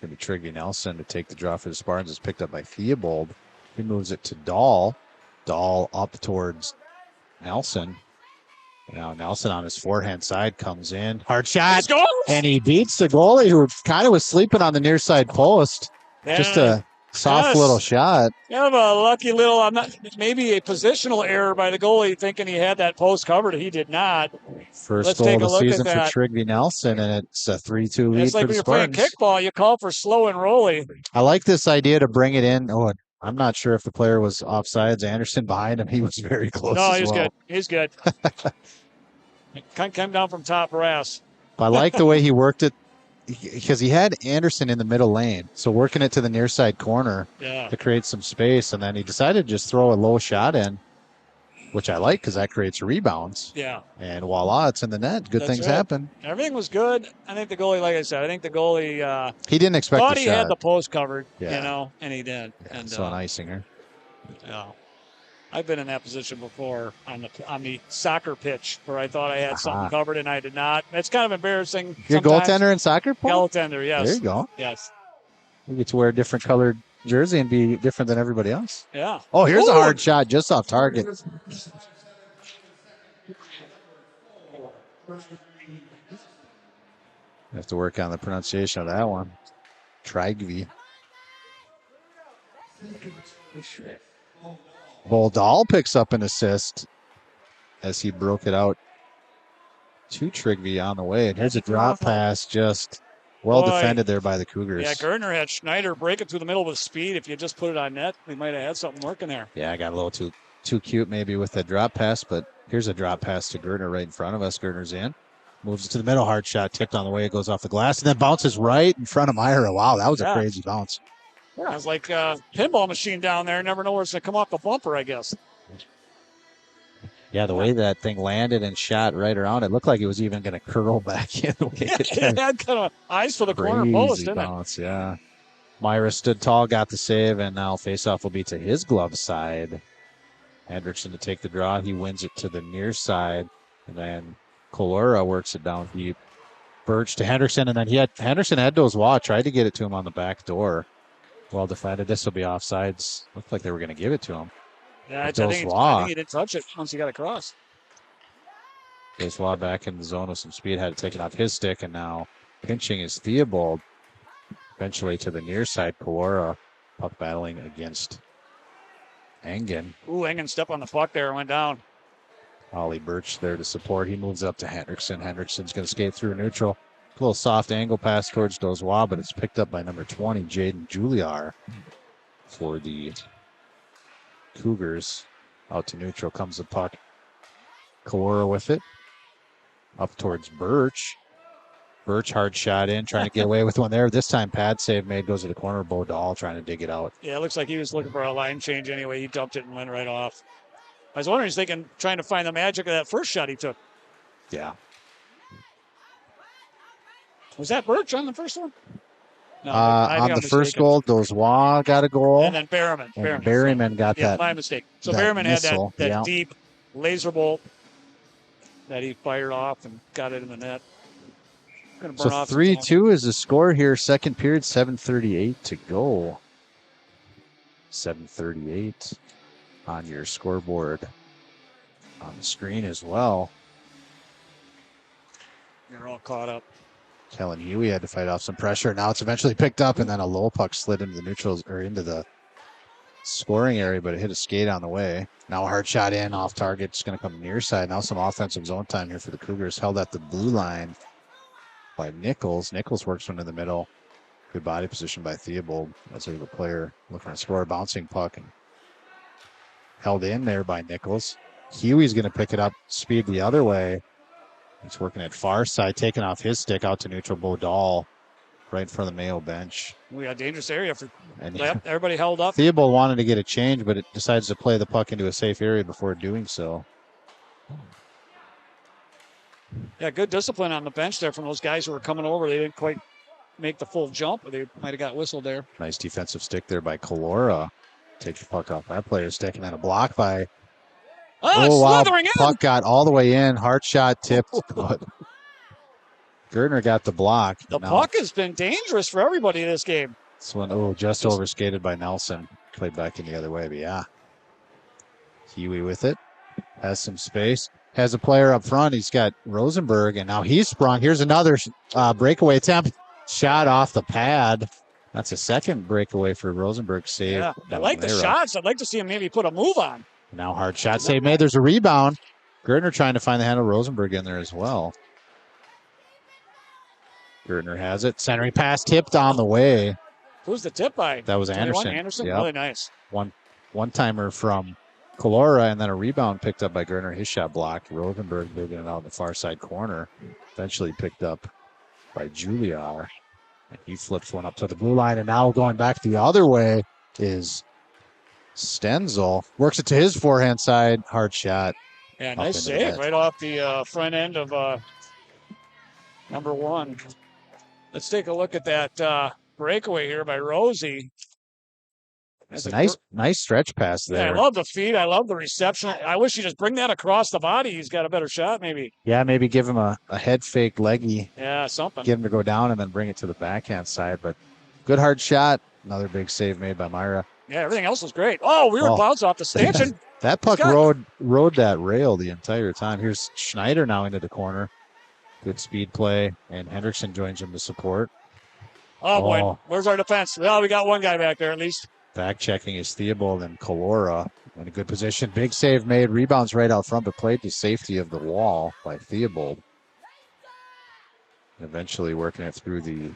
Going to be Trigby Nelson to take the draw for the Spartans. It's picked up by Theobald. He moves it to Dahl. Dahl up towards Nelson. Now Nelson on his forehand side comes in. Hard shot. And he beats the goalie who kind of was sleeping on the near side post. Yeah. Just a soft little shot.
Kind of a lucky little, maybe a positional error by the goalie thinking he had that post covered. He did not.
First goal of the season for Trigby Nelson, and it's a 3-2 lead.
It's like
for the
when you're
Spartans.
playing kickball, you call for slow and rolly.
I like this idea to bring it in. Oh, I'm not sure if the player was offsides. Anderson behind him, he was very close.
No, he's good. He's good. Came down from top brass.
I like the way he worked it because he had Anderson in the middle lane. So working it to the near side corner to create some space. And then he decided to just throw a low shot in, which I like because that creates rebounds.
Yeah.
And voila, it's in the net. Good things happen.
Everything was good. I think the goalie, like I said,
he didn't expect
thought
the
he
shot.
had the post covered, and he did.
Yeah,
and
so an icinger.
Yeah. I've been in that position before on the soccer pitch where I thought I had something covered and I did not. It's kind of embarrassing.
You're a goaltender in soccer, Paul?
Goaltender, yes.
There you go.
Yes.
You get to wear a different colored jersey and be different than everybody else.
Yeah.
Oh, here's a hard shot just off target. Have to work on the pronunciation of that one. Trigby. Boldal picks up an assist as he broke it out to Trigby on the way. And here's a drop pass, just well defended there by the Cougars.
Yeah, Gertner had Schneider break it through the middle with speed. If you just put it on net, we might have had something working there.
Yeah, I got a little too cute maybe with that drop pass, but here's a drop pass to Gertner right in front of us. Gertner's in. Moves it to the middle, hard shot, tipped on the way. It goes off the glass and then bounces right in front of Myra. Wow, that was a crazy bounce.
Yeah, it's like a pinball machine down there. Never know where it's going to come off the bumper, I guess.
Yeah, the way that thing landed and shot right around, it looked like it was even going to curl back in.
It had kind of eyes for the corner post, didn't
bounce, it? Yeah. Myra stood tall, got the save, and now faceoff will be to his glove side. Hendrickson to take the draw. He wins it to the near side, and then Colora works it down deep. Birch to Henderson, and then Henderson had Dozois, tried to get it to him on the back door. Well defended. This will be offsides. Looked like they were going to give it to him.
Yeah, I think he didn't touch it once he got across.
Dozois back in the zone with some speed, had it taken off his stick, and now pinching is Theobald. Eventually to the near side, Colora puck battling against Engen.
Ooh, Engen stepped on the puck there and went down.
Ollie Birch there to support. He moves up to Hendrickson. Hendrickson's going to skate through neutral. A little soft angle pass towards Dozois, but it's picked up by number 20, Jaden Juliar, for the Cougars. Out to neutral comes the puck. Colora with it. Up towards Birch. Birch hard shot in, trying to get away with one there. This time pad save made, goes to the corner. Bodal trying to dig it out.
Yeah, it looks like he was looking for a line change anyway. He dumped it and went right off. I was wondering, he's trying to find the magic of that first shot he took.
Yeah.
Was that Birch on the first one? No, I think
on
I'm
the first
mistaken.
goal, Dozois got a goal.
And then Berryman.
And Berryman got
yeah,
that.
my mistake. So
that
Berryman
missile,
had that
yeah.
deep laser bolt that he fired off and got it in the net. Gonna burn
So
off
3-2 is the score here. Second period, 7:38 to go. 7:38 on your scoreboard on the screen as well.
You're all caught up.
Kellen Huey had to fight off some pressure. Now it's eventually picked up, and then a low puck slid into the neutrals or into the scoring area, but it hit a skate on the way. Now a hard shot in off target. It's going to come near side. Now some offensive zone time here for the Cougars. Held at the blue line by Nichols. Nichols works one in the middle. Good body position by Theobald. That's a player looking to score a bouncing puck and held in there by Nichols. Huey's going to pick it up, speed the other way. He's working at far side, taking off his stick out to neutral. Bodal right in front of the Mayo bench.
We got a dangerous area for
and
everybody held up.
Theobald wanted to get a change, but it decides to play the puck into a safe area before doing so.
Yeah, good discipline on the bench there from those guys who were coming over. They didn't quite make the full jump, but they might have got whistled there.
Nice defensive stick there by Kalora. Takes the puck off that player's stick, and then a block by.
Slithering in.
Puck got all the way in. Hard shot tipped, but Gertner got the block.
The puck has been dangerous for everybody in this game.
This one, just overskated by Nelson. Played back in the other way, but yeah. Huey with it. Has some space. Has a player up front. He's got Rosenberg, and now he's sprung. Here's another breakaway attempt. Shot off the pad. That's a second breakaway for Rosenberg save.
Yeah, I like the shots. I'd like to see him maybe put a move on.
Now hard shot save made. There's a rebound. Gertner trying to find the handle. Rosenberg in there as well. Gertner has it. Centering pass tipped on the way.
Who's the tip by?
That was Anderson.
Anderson,
yep.
Really nice.
One-timer from Kalora, and then a rebound picked up by Gertner. His shot blocked. Rosenberg digging it out in the far side corner. Eventually picked up by Juliar. And he flips one up to the blue line, and now going back the other way is Stenzel. Works it to his forehand side. Hard shot.
Yeah, nice save right off the front end of number one. Let's take a look at that breakaway here by Rosie.
It's a nice stretch pass there.
Yeah, I love the feed. I love the reception. I wish you just bring that across the body. He's got a better shot, maybe.
Yeah, maybe give him a head fake leggy.
Yeah, something.
Get him to go down and then bring it to the backhand side. But good hard shot. Another big save made by Myra.
Yeah, everything else was great. Oh, we were bounced off the stanchion.
That puck rode that rail the entire time. Here's Schneider now into the corner. Good speed play, and Hendrickson joins him to support.
Oh, boy. Where's our defense? Well, we got one guy back there at least.
Back checking is Theobald and Kalora in a good position. Big save made. Rebounds right out front, but played to safety of the wall by Theobald. Eventually working it through the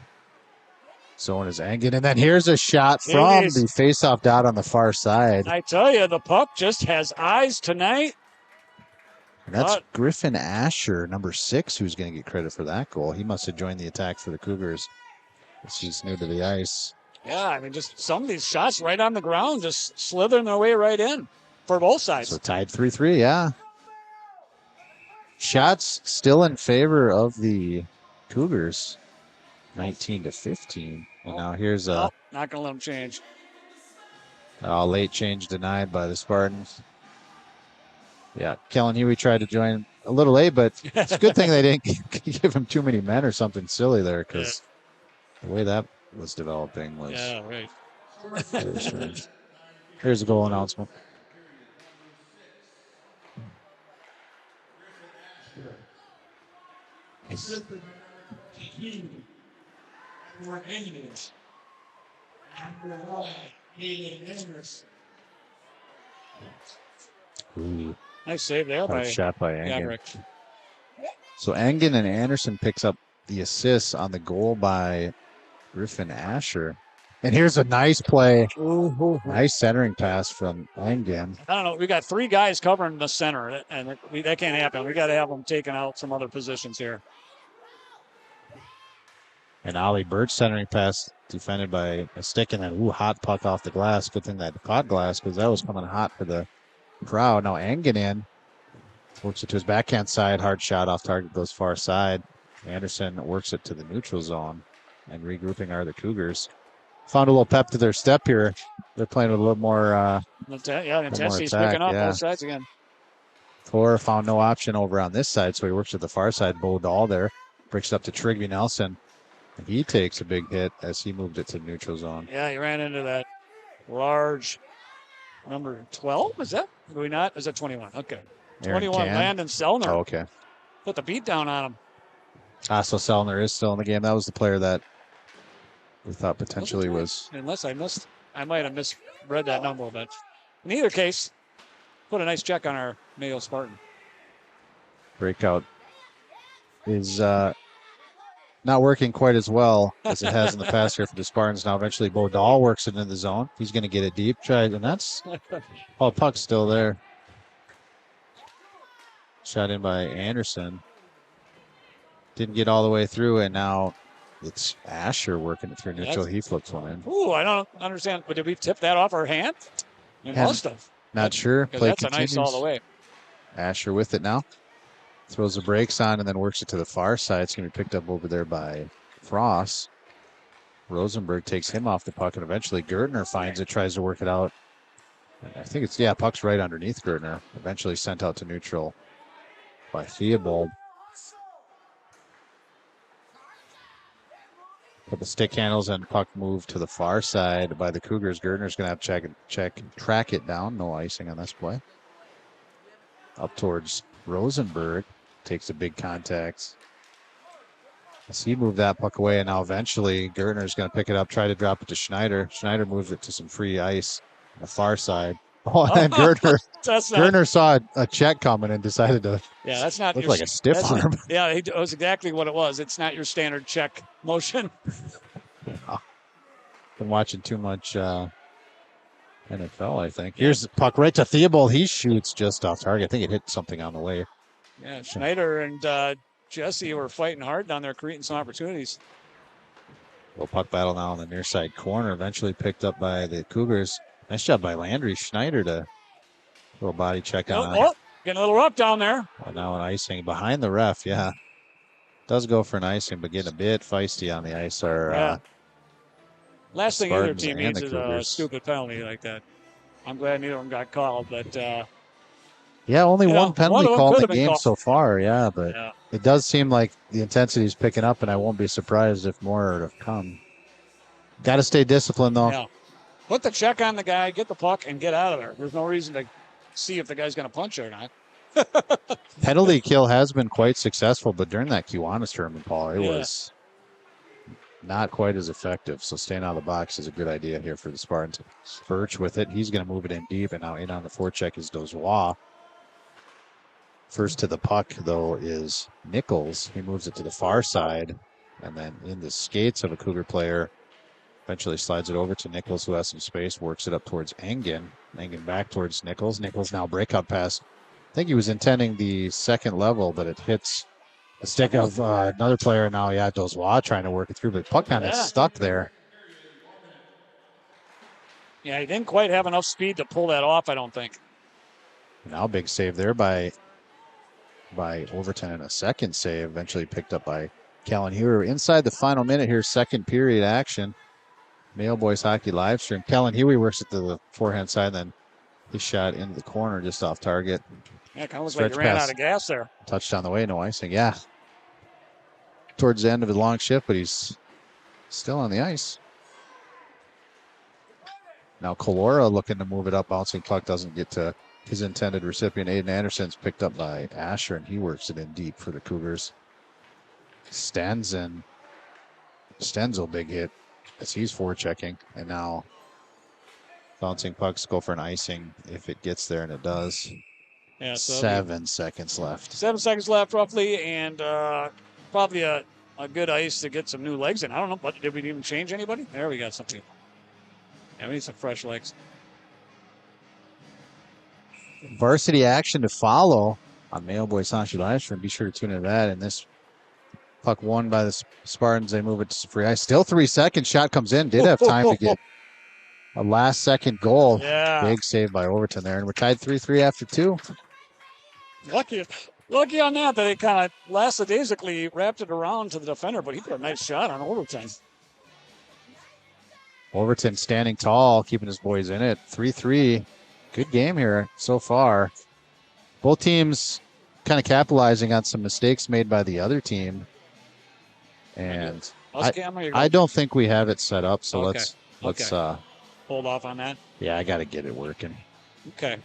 zone is Engen. And then here's a shot from the faceoff dot on the far side.
I tell you, the puck just has eyes tonight.
And that's Griffin Asher, number 6, who's going to get credit for that goal. He must have joined the attack for the Cougars. He's new to the ice.
Yeah, I mean, just some of these shots right on the ground, just slithering their way right in for both sides.
So tied 3-3, yeah. Shots still in favor of the Cougars, 19-15. And now here's a...
not going to let them change.
Late change denied by the Spartans. Yeah, Kellen Huey tried to join a little late, but it's a good thing they didn't give him too many men or something silly there, because the way that was developing was very strange. Here's the goal announcement. Ooh.
Nice save there by
shot by Engen. So Engen and Anderson picks up the assists on the goal by Griffin Asher. And here's a nice play. Nice centering pass from Engen.
I don't know. We got 3 guys covering the center, and that can't happen. We got to have them taking out some other positions here.
And Ollie Birch centering pass defended by a stick, and then hot puck off the glass. Good thing that caught glass, because that was coming hot for the crowd. Now Engen in. Works it to his backhand side. Hard shot off target, goes far side. Anderson works it to the neutral zone. And regrouping are the Cougars. Found a little pep to their step here. They're playing with a little more.
The intensity's picking up both sides again.
Tor found no option over on this side, so he works at the far side. Bo Dahl there breaks it up to Trigby Nelson. He takes a big hit as he moved it to the neutral zone.
Yeah, he ran into that large number 12. Is that? Do we not? Is that 21? Okay. 21, Landon Sellner.
Oh, okay.
Put the beat down on him.
So Sellner is still in the game. That was the player that we thought potentially was.
Unless I might have misread that number, but in either case, put a nice check on our Mayo Spartan.
Breakout is not working quite as well as it has in the past here for the Spartans. Now eventually Bo Dahl works it in the zone. He's going to get it deep. And that's, puck's still there. Shot in by Anderson. Didn't get all the way through, and now it's Asher working it through neutral. He flips one in.
Ooh, I don't understand. But did we tip that off our hand? We must have.
Not sure. Play
that's
continues.
a nice all the way.
Asher with it now. Throws the brakes on and then works it to the far side. It's going to be picked up over there by Frost. Rosenberg takes him off the puck, and eventually Gertner finds it, tries to work it out. I think it's, puck's right underneath Gertner. Eventually sent out to neutral by Theobald. But the stick handles and puck move to the far side by the Cougars. Gertner's going to have to track it down. No icing on this play. Up towards Rosenberg. Takes a big contact. As he moved that puck away, and now eventually Gertner's going to pick it up, try to drop it to Schneider. Schneider moves it to some free ice on the far side. Oh, and Gertner saw a check coming and decided to.
Yeah, that's not
look like a stiff arm.
Yeah, it was exactly what it was. It's not your standard check motion.
Been watching too much NFL, I think. Here's the puck right to Theobald. He shoots just off target. I think it hit something on the way.
Yeah, Schneider and Jesse were fighting hard down there, creating some opportunities.
Little puck battle now on the near side corner. Eventually picked up by the Cougars. Nice job by Landry Schneider to little body check on.
Getting a little rough down there.
Well, now an icing behind the ref. Yeah, does go for an icing, but getting a bit feisty on the ice.
Last thing either team needs is a stupid penalty like that. I'm glad neither of them got called, but.
Only one penalty call in the game so far. Yeah, but it does seem like the intensity is picking up, and I won't be surprised if more are to come. Got to stay disciplined, though.
Yeah. Put the check on the guy, get the puck, and get out of there. There's no reason to see if the guy's going to punch it or not.
Penalty kill has been quite successful, but during that Kiwanis tournament, Paul, it was not quite as effective. So staying out of the box is a good idea here for the Spartans. Birch with it. He's going to move it in deep, and now in on the forecheck is Dozois. First to the puck, though, is Nichols. He moves it to the far side, and then in the skates of a Cougar player, eventually slides it over to Nichols, who has some space, works it up towards Engen. Engen back towards Nichols. Nichols now breakout pass. I think he was intending the second level, but it hits the stick of another player now. Yeah, Dozois trying to work it through, but puck kind of stuck there.
Yeah, he didn't quite have enough speed to pull that off, I don't think.
Now big save there by Overton, and a second save eventually picked up by Callan Hewer. Inside the final minute here, second period action. Mayo Boys Hockey live stream. Callan Huey works it to the forehand side, then he shot into the corner just off target.
Yeah, kind of looks like he ran out of gas there.
Touched on the way, no icing. Yeah. Towards the end of a long shift, but he's still on the ice. Now Calora looking to move it up. Bouncing puck doesn't get to his intended recipient. Aiden Anderson's picked up by Asher, and he works it in deep for the Cougars. Stenzel, big hit as he's forechecking, and now bouncing pucks go for an icing if it gets there, and it does.
Yeah, so
7 seconds left.
7 seconds left, roughly, and probably a good ice to get some new legs in. I don't know, but did we even change anybody? There we got something. Yeah, we need some fresh legs.
Varsity action to follow on Mayo Boys Hockey live stream. Be sure to tune into that. And this puck won by the Spartans. They move it to free ice. Still 3 seconds. Shot comes in. Did have time to get a last second goal.
Yeah.
Big save by Overton there. And we're tied 3-3 after 2.
Lucky on that they kind of lackadaisically wrapped it around to the defender, but he put a nice shot on Overton.
Overton standing tall, keeping his boys in it. 3-3. Good game here so far. Both teams kind of capitalizing on some mistakes made by the other team. And I don't think we have it set up, so
Okay.
let's
hold off on that.
Yeah, I got to get it working.
Okay.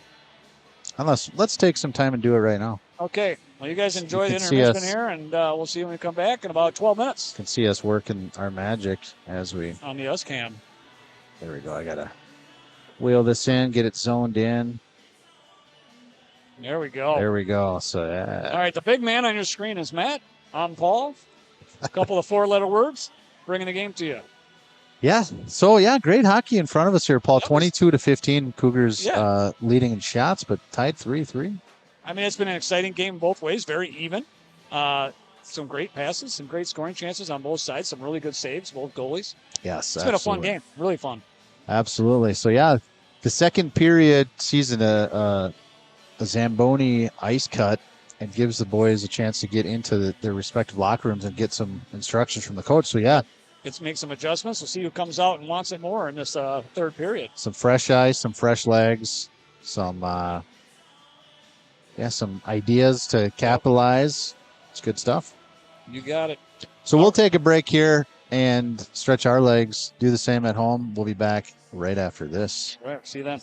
Let's take some time and do it right now.
Okay. Well, you guys enjoy the intermission here, and we'll see you when we come back in about 12 minutes.
You can see us working our magic as we
on the USCam.
There we go. I gotta wheel this in, get it zoned in.
There we go.
There we go. So
all right, the big man on your screen is Matt. I'm Paul. A couple of 4-letter words, bringing the game to you.
Yeah. So great hockey in front of us here, Paul. 22-15. Cougars leading in shots, but tied 3-3.
I mean, it's been an exciting game both ways. Very even. Some great passes, some great scoring chances on both sides. Some really good saves, both goalies.
Yes,
it's been a fun game. Really fun.
Absolutely. So the second period sees a Zamboni ice cut and gives the boys a chance to get into their respective locker rooms and get some instructions from the coach. So
let's make some adjustments. We'll see who comes out and wants it more in this third period.
Some fresh ice, some fresh legs, some ideas to capitalize. It's good stuff.
You got it.
So we'll take a break here and stretch our legs. Do the same at home. We'll be back right after this.
All right. See you then.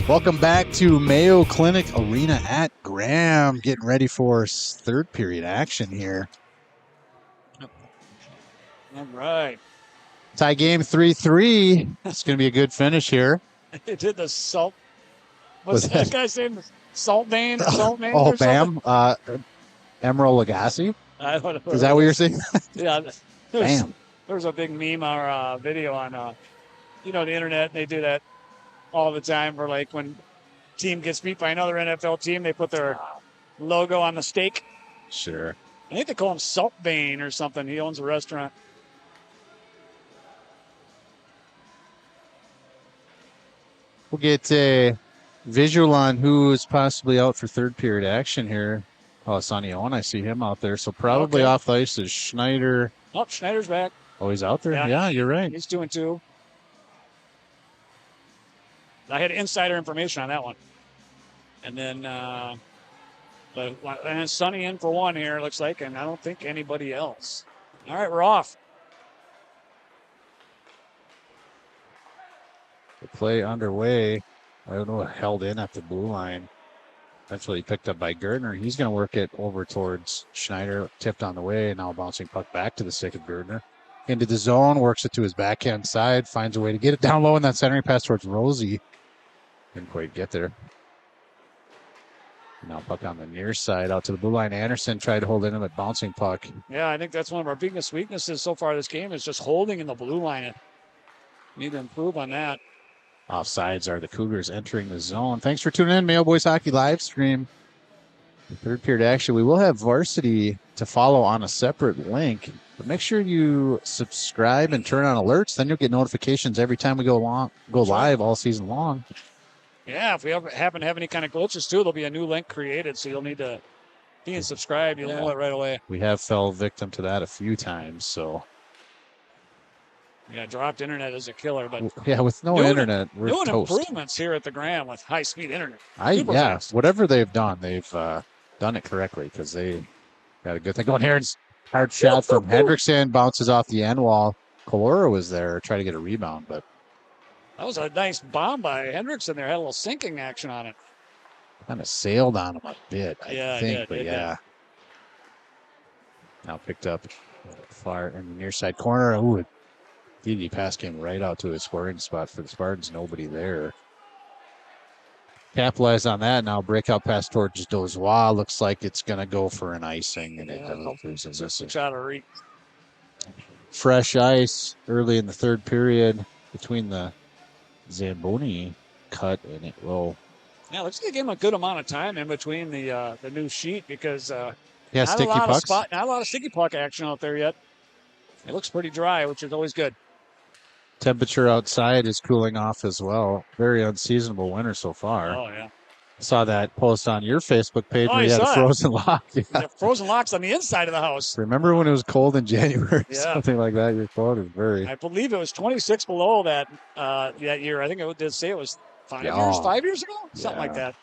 Welcome back to Mayo Clinic Arena at Graham. Getting ready for third period action here.
All right.
Tie game 3-3. It's going to be a good finish here.
It did the salt.
Was
What's that guy saying? Salt vein or salt vein
Oh,
or something?
Bam. Emerald Lagasse.
I don't know.
Is that what you're saying?
Yeah.
Bam.
There's a big meme or video on, the internet. They do that all the time for like when team gets beat by another NFL team, they put their logo on the steak.
Sure.
I think they call him Salt Vein or something. He owns a restaurant.
We'll get a visual on who is possibly out for third period action here. Oh, Sonny Owen, I see him out there. So probably off the ice is Schneider.
Oh, Schneider's back.
Oh, he's out there? Yeah, you're right.
He's doing two. I had insider information on that one. And then, and Sonny in for one here, looks like, and I don't think anybody else. All right, we're off.
The play underway. I don't know, held in at the blue line. Eventually picked up by Gardner. He's going to work it over towards Schneider, tipped on the way, and now bouncing puck back to the stick of Gardner. Into the zone, works it to his backhand side, finds a way to get it down low in that centering pass towards Rosie. Didn't quite get there. Now puck on the near side out to the blue line. Anderson tried to hold in him at bouncing puck.
Yeah, I think that's one of our biggest weaknesses so far this game is just holding in the blue line. Need to improve on that.
Offsides are the Cougars entering the zone. Thanks for tuning in, Mayo Boys Hockey live stream. Third period action. We will have varsity to follow on a separate link, but make sure you subscribe and turn on alerts. Then you'll get notifications every time we go live all season long.
Yeah, if we ever happen to have any kind of glitches too, there'll be a new link created, so you'll need to be and subscribe. You'll know it right away.
We have fell victim to that a few times, so.
Yeah, dropped internet is a killer, but
yeah, with no internet, we're
doing
toast.
Improvements here at the Graham with high-speed internet.
Fast. Whatever they've done it correctly because they got a good thing going here. It's hard shot from Hendrickson, bounces off the end wall. Colora was there, trying to get a rebound, but
that was a nice bomb by Hendrickson there. Had a little sinking action on it.
Kind of sailed on him a bit, I think,
it
did. Now picked up far in the near side corner. Ooh, DD pass came right out to his scoring spot for the Spartans. Nobody there. Capitalize on that. Now breakout pass towards Dozois. Looks like it's going to go for an icing. And
it
fresh ice early in the third period between the Zamboni cut, and it will.
Yeah, looks like they gave him a good amount of time in between the new sheet because
not a
lot of sticky puck action out there yet. It looks pretty dry, which is always good.
Temperature outside is cooling off as well. Very unseasonable winter so far.
Oh, yeah.
Saw that post on your Facebook page where you had a frozen lock. Yeah.
The frozen locks on the inside of the house.
Remember when it was cold in January? Yeah. Something like that. Your quote is very.
I believe it was 26 below that year. I think it did say it was 5 years ago? Something like that.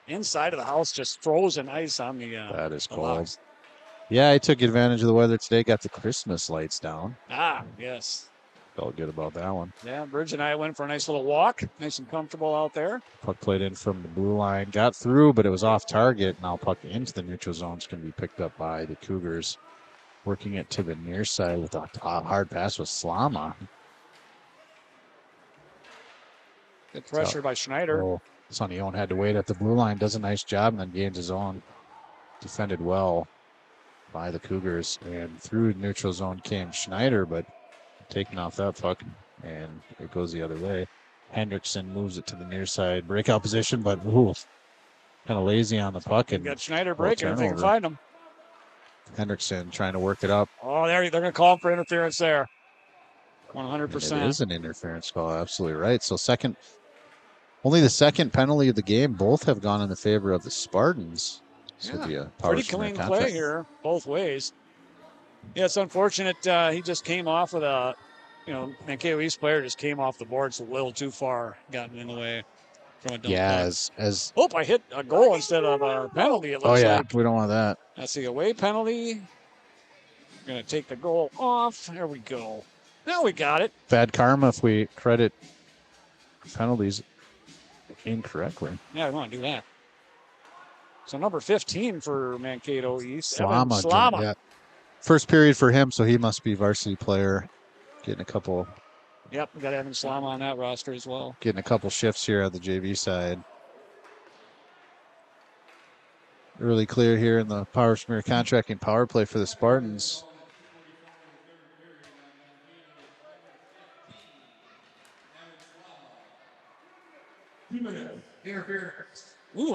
Inside of the house, just frozen ice on the
that is cold.
Locks.
Yeah, I took advantage of the weather today. Got the Christmas lights down.
Ah, yes.
Felt good about that one.
Yeah, Bridge and I went for a nice little walk. Nice and comfortable out there.
Puck played in from the blue line. Got through, but it was off target. Now puck into the neutral zone is going to be picked up by the Cougars. Working it to the near side with a hard pass with Slama.
Good pressure by Schneider.
Oh, Sonny Owen had to wait at the blue line. Does a nice job and then gains his own. Defended well by the Cougars. And through neutral zone came Schneider, but taking off that puck, and it goes the other way. Hendrickson moves it to the near side. Breakout position, but kind of lazy on the puck. And
got Schneider breaking if they can find him.
Hendrickson trying to work it up.
Oh, they're going to call him for interference there. 100%.
It is an interference call, absolutely right. So only the second penalty of the game. Both have gone in the favor of the Spartans.
Pretty clean play here, both ways. Yeah, it's unfortunate. He just came off with Mankato East player just came off the boards a little too far, gotten in the way from a dump.
Yeah,
I hit a goal instead of a penalty. It looks like.
We don't want that.
That's the away penalty. We're going to take the goal off. There we go. Now we got it.
Bad karma if we credit penalties incorrectly.
Yeah, we want to do that. So number 15 for Mankato East, Evan
Slama.
Slama.
Yeah. First period for him, so he must be varsity player. Getting a couple
Yep, we got Evan Slama on that roster as well.
Getting a couple shifts here on the JV side. Early clear here in the power smear contracting power play for the Spartans.
Ooh,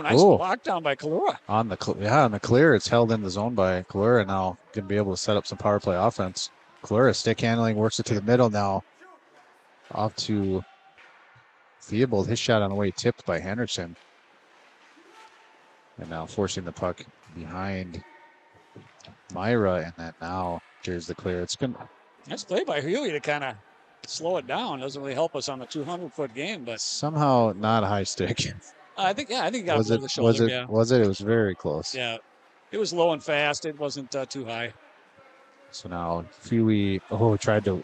nice lockdown by Kalura.
On the clear, it's held in the zone by Kalura. Now going to be able to set up some power play offense. Kalura stick handling, works it to the middle now. Off to Theobald. His shot on the way tipped by Henderson. And now forcing the puck behind Myra. And then now here's the clear. It's good.
Nice play by Huey to kind of slow it down. Doesn't really help us on the 200-foot game, but
somehow not a high stick.
I think he got
was
it
it,
the shoulder.
Was it?
Yeah.
Was it? It was very close.
Yeah, it was low and fast. It wasn't too high.
So now Huey tried to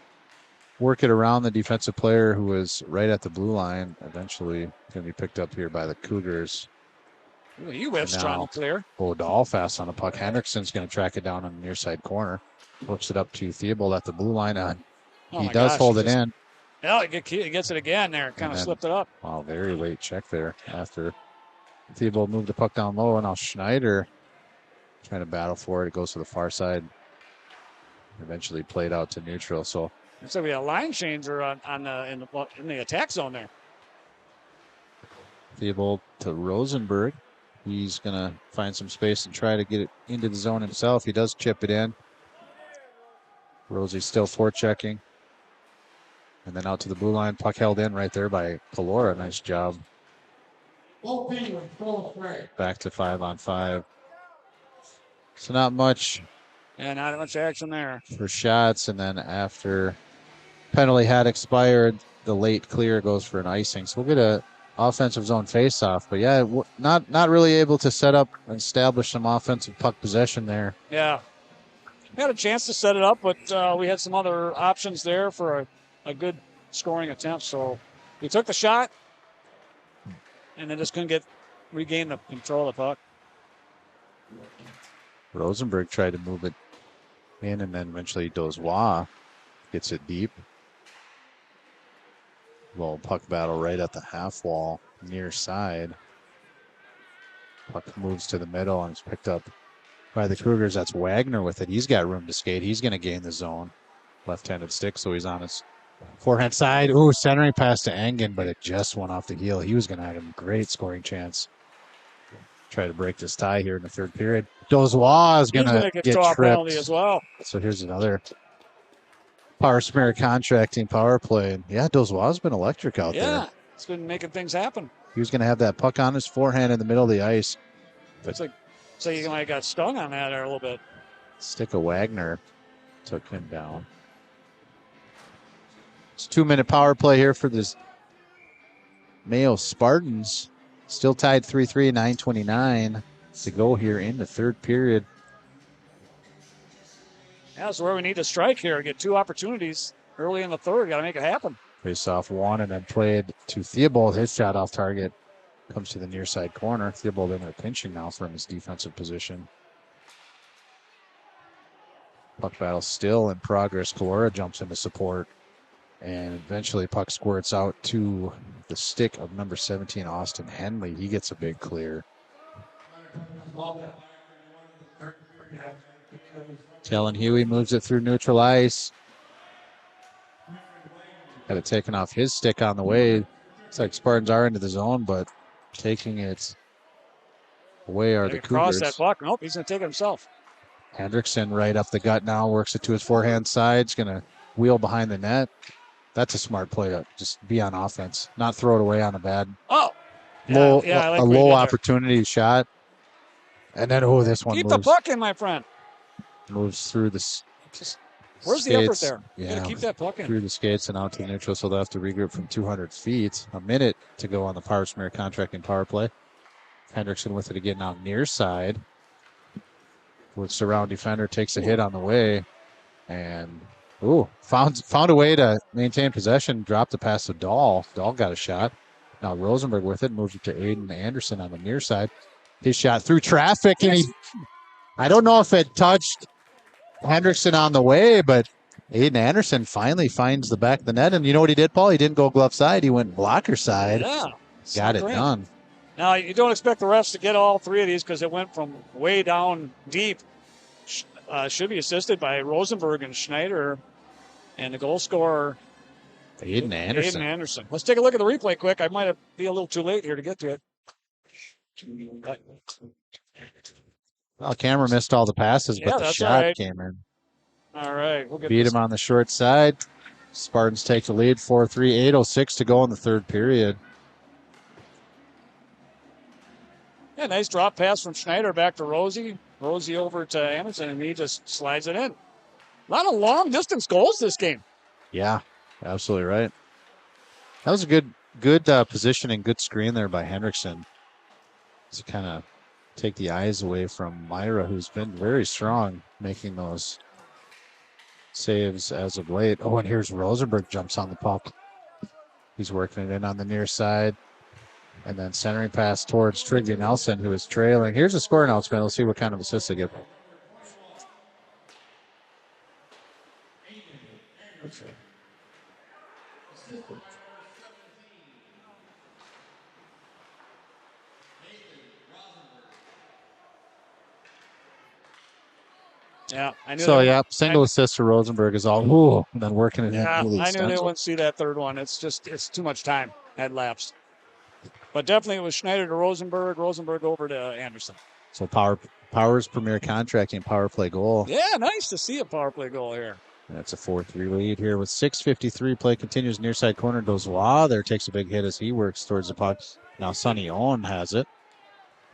work it around the defensive player who was right at the blue line. Eventually going to be picked up here by the Cougars.
Ooh, you whiffs trying to clear.
Dahl fast on the puck. Hendrickson's going to track it down on the near side corner. Works it up to Theobald at the blue line. He does hold it in.
Yeah, he gets it again there. Kind of slipped it up.
Wow, very late check there after Theobald moved the puck down low. And now Schneider trying to battle for it. It goes to the far side. Eventually played out to neutral. So
we have a line changer in the attack zone there.
Theobald to Rosenberg. He's going to find some space and try to get it into the zone himself. He does chip it in. Rosie still forechecking. And then out to the blue line. Puck held in right there by Kalora. Nice job. Back to 5-on-5. So not much.
Yeah, not much action there.
For shots. And then after penalty had expired, the late clear goes for an icing. So we'll get a offensive zone face-off. But yeah, not really able to set up and establish some offensive puck possession there.
Yeah. We had a chance to set it up, but we had some other options there for a good scoring attempt. So we took the shot and then just couldn't regain the control of the puck.
Rosenberg tried to move it in, and then eventually Dozois gets it deep. Little puck battle right at the half wall, near side. Puck moves to the middle and is picked up by the Cougars. That's Wagner with it. He's got room to skate. He's going to gain the zone. Left-handed stick, so he's on his forehand side. Ooh, centering pass to Engen, but it just went off the heel. He was going to have a great scoring chance. Try to break this tie here in the third period. Dozois is going to get tripped
as well.
So here's another power smear contracting power play. Yeah, Dozois has been electric out there.
Yeah, it's been making things happen.
He was going to have that puck on his forehand in the middle of the ice.
It's like, so you might have got stung on that there a little bit.
Stick of Wagner took him down. It's a 2-minute power play here for this Mayo Spartans. Still tied 3-3, 9:29 to go here in the third period.
Yeah, that's where we need to strike here. Get two opportunities early in the third. Got to make it happen.
Face off one and then played to Theobald. His shot off target comes to the near side corner. Theobald in there pinching now from his defensive position. Puck battle still in progress. Kalora jumps into support. And eventually puck squirts out to the stick of number 17, Austin Henley. He gets a big clear. Kellen Huey moves it through neutral ice. Got it taken off his stick on the way. Looks like Spartans are into the zone, but taking it away are the Cougars.
Cross that puck. Nope, he's going to take it himself.
Hendrickson right up the gut now. Works it to his forehand side. He's going to wheel behind the net. That's a smart play to just be on offense, not throw it away on a bad low opportunity shot. And then, this one
keep the puck in, my friend.
Moves through the
where's
skates.
the effort there? You
Yeah,
gotta keep that puck in.
Through the skates and out to neutral, so they'll have to regroup from 200 feet. A minute to go on the power smear contracting power play. Hendrickson with it again now near side. Works around defender, takes a hit on the way, and found a way to maintain possession. Dropped the pass to Dahl. Dahl got a shot. Now Rosenberg with it, moves it to Aiden Anderson on the near side. His shot through traffic, and I don't know if it touched Hendrickson on the way, but Aiden Anderson finally finds the back of the net. And you know what he did, Paul? He didn't go glove side. He went blocker side.
Yeah.
Got it done.
Now, you don't expect the refs to get all three of these because it went from way down deep. Should be assisted by Rosenberg and Schneider. And the goal scorer,
Aiden
Anderson. Let's take a look at the replay quick. I might be a little too late here to get to it.
Well, camera missed all the passes, but the shot came in.
All right. We'll
Beat him on the short side. Spartans take the lead, 4-3, 8:06 to go in the third period.
Yeah, nice drop pass from Schneider back to Rosie. Rosie over to Anderson, and he just slides it in. A lot of long-distance goals this game.
Yeah, absolutely right. That was a good positioning, good screen there by Hendrickson to kind of take the eyes away from Myra, who's been very strong making those saves as of late. Oh, and here's Rosenberg jumps on the puck. He's working it in on the near side. And then centering pass towards Trigby Nelson, who is trailing. Here's a score announcement. Let's see what kind of assist they get.
Yeah, I knew.
So, yeah, single assist to Rosenberg is all. Ooh, and then working it in.
Yeah, I knew they wouldn't see that third one. It's too much time had lapsed. But definitely it was Schneider to Rosenberg over to Anderson.
So Power's premier contracting power play goal.
Yeah, nice to see a power play goal here.
That's a 4-3 lead here with 6:53 play. Continues near side corner. Dozois there takes a big hit as he works towards the puck. Now Sonny Owen has it.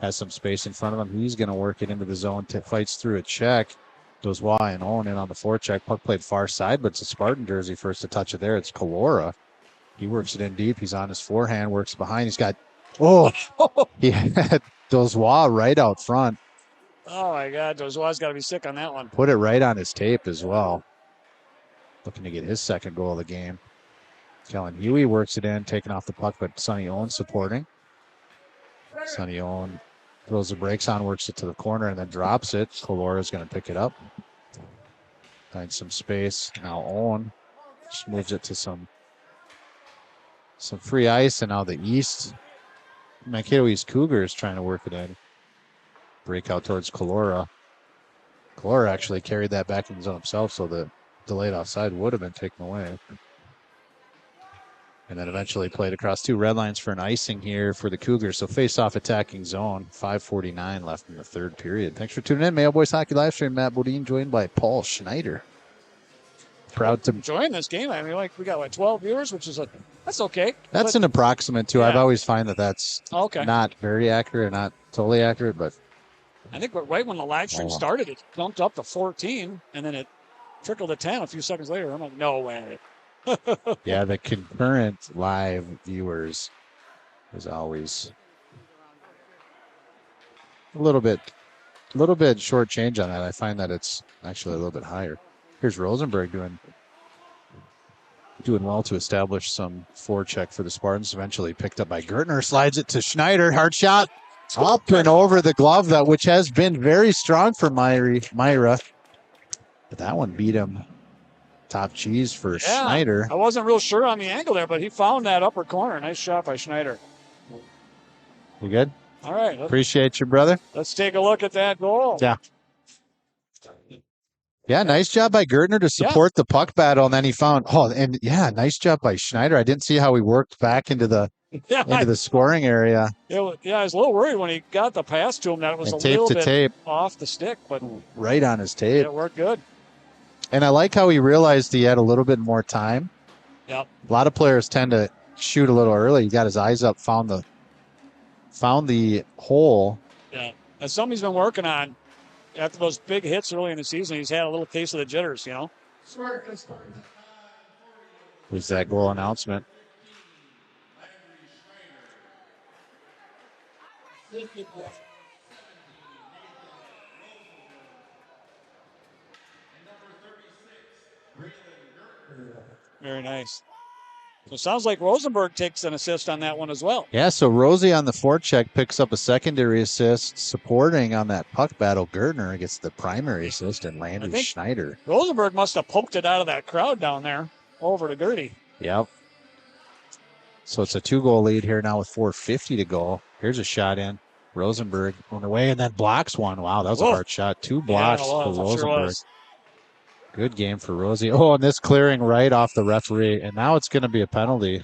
Has some space in front of him. He's going to work it into the zone. Fights through a check. Dozois and Owen in on the forecheck. Puck played far side, but it's a Spartan jersey first to touch it there. It's Kalora. He works it in deep. He's on his forehand. Works behind. He's got... Oh! He had Dozois right out front.
Oh, my God. Dozois got to be sick on that one.
Put it right on his tape as well. Looking to get his second goal of the game. Kellen Huey works it in, taking off the puck, but Sonny Owen supporting. Sonny Owen throws the brakes on, works it to the corner, and then drops it. Kalora's going to pick it up. Finds some space. Now Owen just moves it to some free ice, and now the Mankato East Cougars trying to work it in. Break out towards Kalora. Kalora actually carried that back in the zone himself, so the delayed offside would have been taken away. And then eventually played across two red lines for an icing here for the Cougars. So face-off attacking zone. 5:49 left in the third period. Thanks for tuning in. Mayo Boys Hockey Livestream. Matt Bodine joined by Paul Schneider. Proud to
enjoying this game. I mean, we got 12 viewers, which is that's okay.
That's an approximate too. Yeah. I've always find that's not very accurate, not totally accurate, but
I think right when the live stream started, it bumped up to 14, and then it trickled to 10 a few seconds later. I'm like, no way.
Yeah, the concurrent live viewers is always a little bit short change on that. I find that it's actually a little bit higher. Here's Rosenberg doing well to establish some forecheck for the Spartans. Eventually picked up by Gertner, slides it to Schneider. Hard shot up and over the glove, which has been very strong for Myra. But that one beat him. Top cheese for Schneider.
I wasn't real sure on the angle there, but he found that upper corner. Nice shot by Schneider.
You good?
All right.
Appreciate you, brother.
Let's take a look at that goal.
Yeah. Yeah, nice job by Gertner to support the puck battle, and then he found nice job by Schneider. I didn't see how he worked back into the scoring area.
I was a little worried when he got the pass to him that it was a little bit off the stick, but
right on his tape.
It worked good.
And I like how he realized he had a little bit more time.
Yep.
A lot of players tend to shoot a little early. He got his eyes up, found the hole.
Yeah, that's something he's been working on. After those big hits early in the season, he's had a little case of the jitters,
Who's that goal announcement?
Very nice. So it sounds like Rosenberg takes an assist on that one as well.
Yeah, so Rosie on the forecheck picks up a secondary assist, supporting on that puck battle. Gertner gets the primary assist, and Landry Schneider.
Rosenberg must have poked it out of that crowd down there over to Gertie.
Yep. So it's a 2-goal lead here now with 4:50 to go. Here's a shot in. Rosenberg on the way and then blocks one. Wow, that was a hard shot. 2 blocks for Rosenberg. Sure. Good game for Rosie. Oh, and this clearing right off the referee. And now it's going to be a penalty.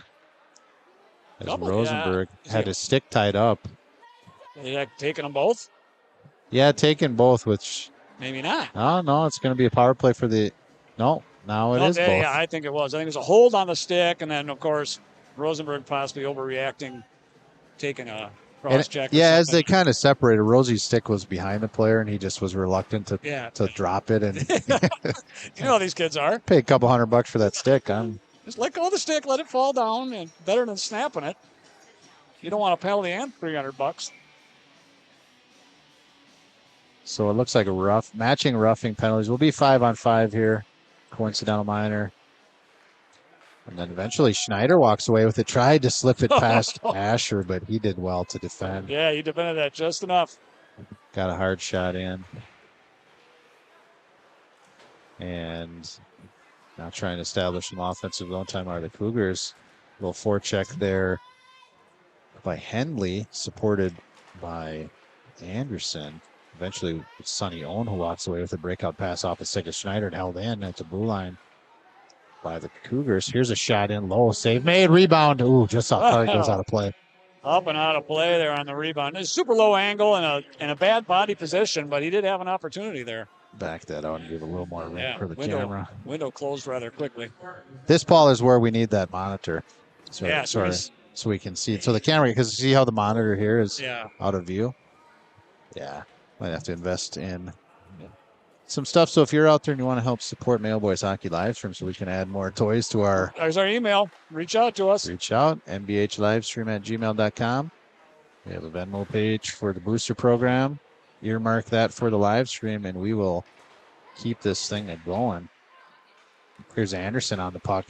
As Rosenberg had his stick tied up.
Yeah, taking them both?
Yeah, taking both, which...
Maybe not.
Oh, no, it's going to be a power play for the... No, now it is both.
Yeah, I think it was. I think it was a hold on the stick, and then, of course, Rosenberg possibly overreacting, taking a cross-check.
Yeah, as they kind of separated, Rosie's stick was behind the player, and he just was reluctant to drop it. And
you know how these kids are.
Pay a couple $100 for that stick.
Just let go of the stick, let it fall down, and better than snapping it. You don't want a penalty and $300.
So it looks like a matching roughing penalties. Will be 5-on-5 here. Coincidental minor. And then eventually Schneider walks away with it. Tried to slip it past Asher, but he did well to defend.
Yeah, he defended that just enough.
Got a hard shot in. And now trying to establish some offensive zone time are the Cougars. Little forecheck there by Henley, supported by Anderson. Eventually, Sonny Owen, who walks away with a breakout pass off a stick of Schneider and held in at the blue line by the Cougars. Here's a shot in low. Save made. Rebound. Ooh, just thought it goes out of play.
Up and out of play there on the rebound. It's super low angle and a bad body position, but he did have an opportunity there.
Back that out and give a little more room for the camera.
Window closed rather quickly.
This, Paul, is where we need that monitor.
So
we can see it. So the camera, because see how the monitor here is out of view? Yeah. Might have to invest in some stuff. So if you're out there and you want to help support Mayo Boys Hockey Livestream so we can add more toys to our...
There's our email. Reach out to us.
Reach out. mbhlivestream@gmail.com. We have a Venmo page for the booster program. Earmark that for the live stream, and we will keep this thing going. Here's Anderson on the puck.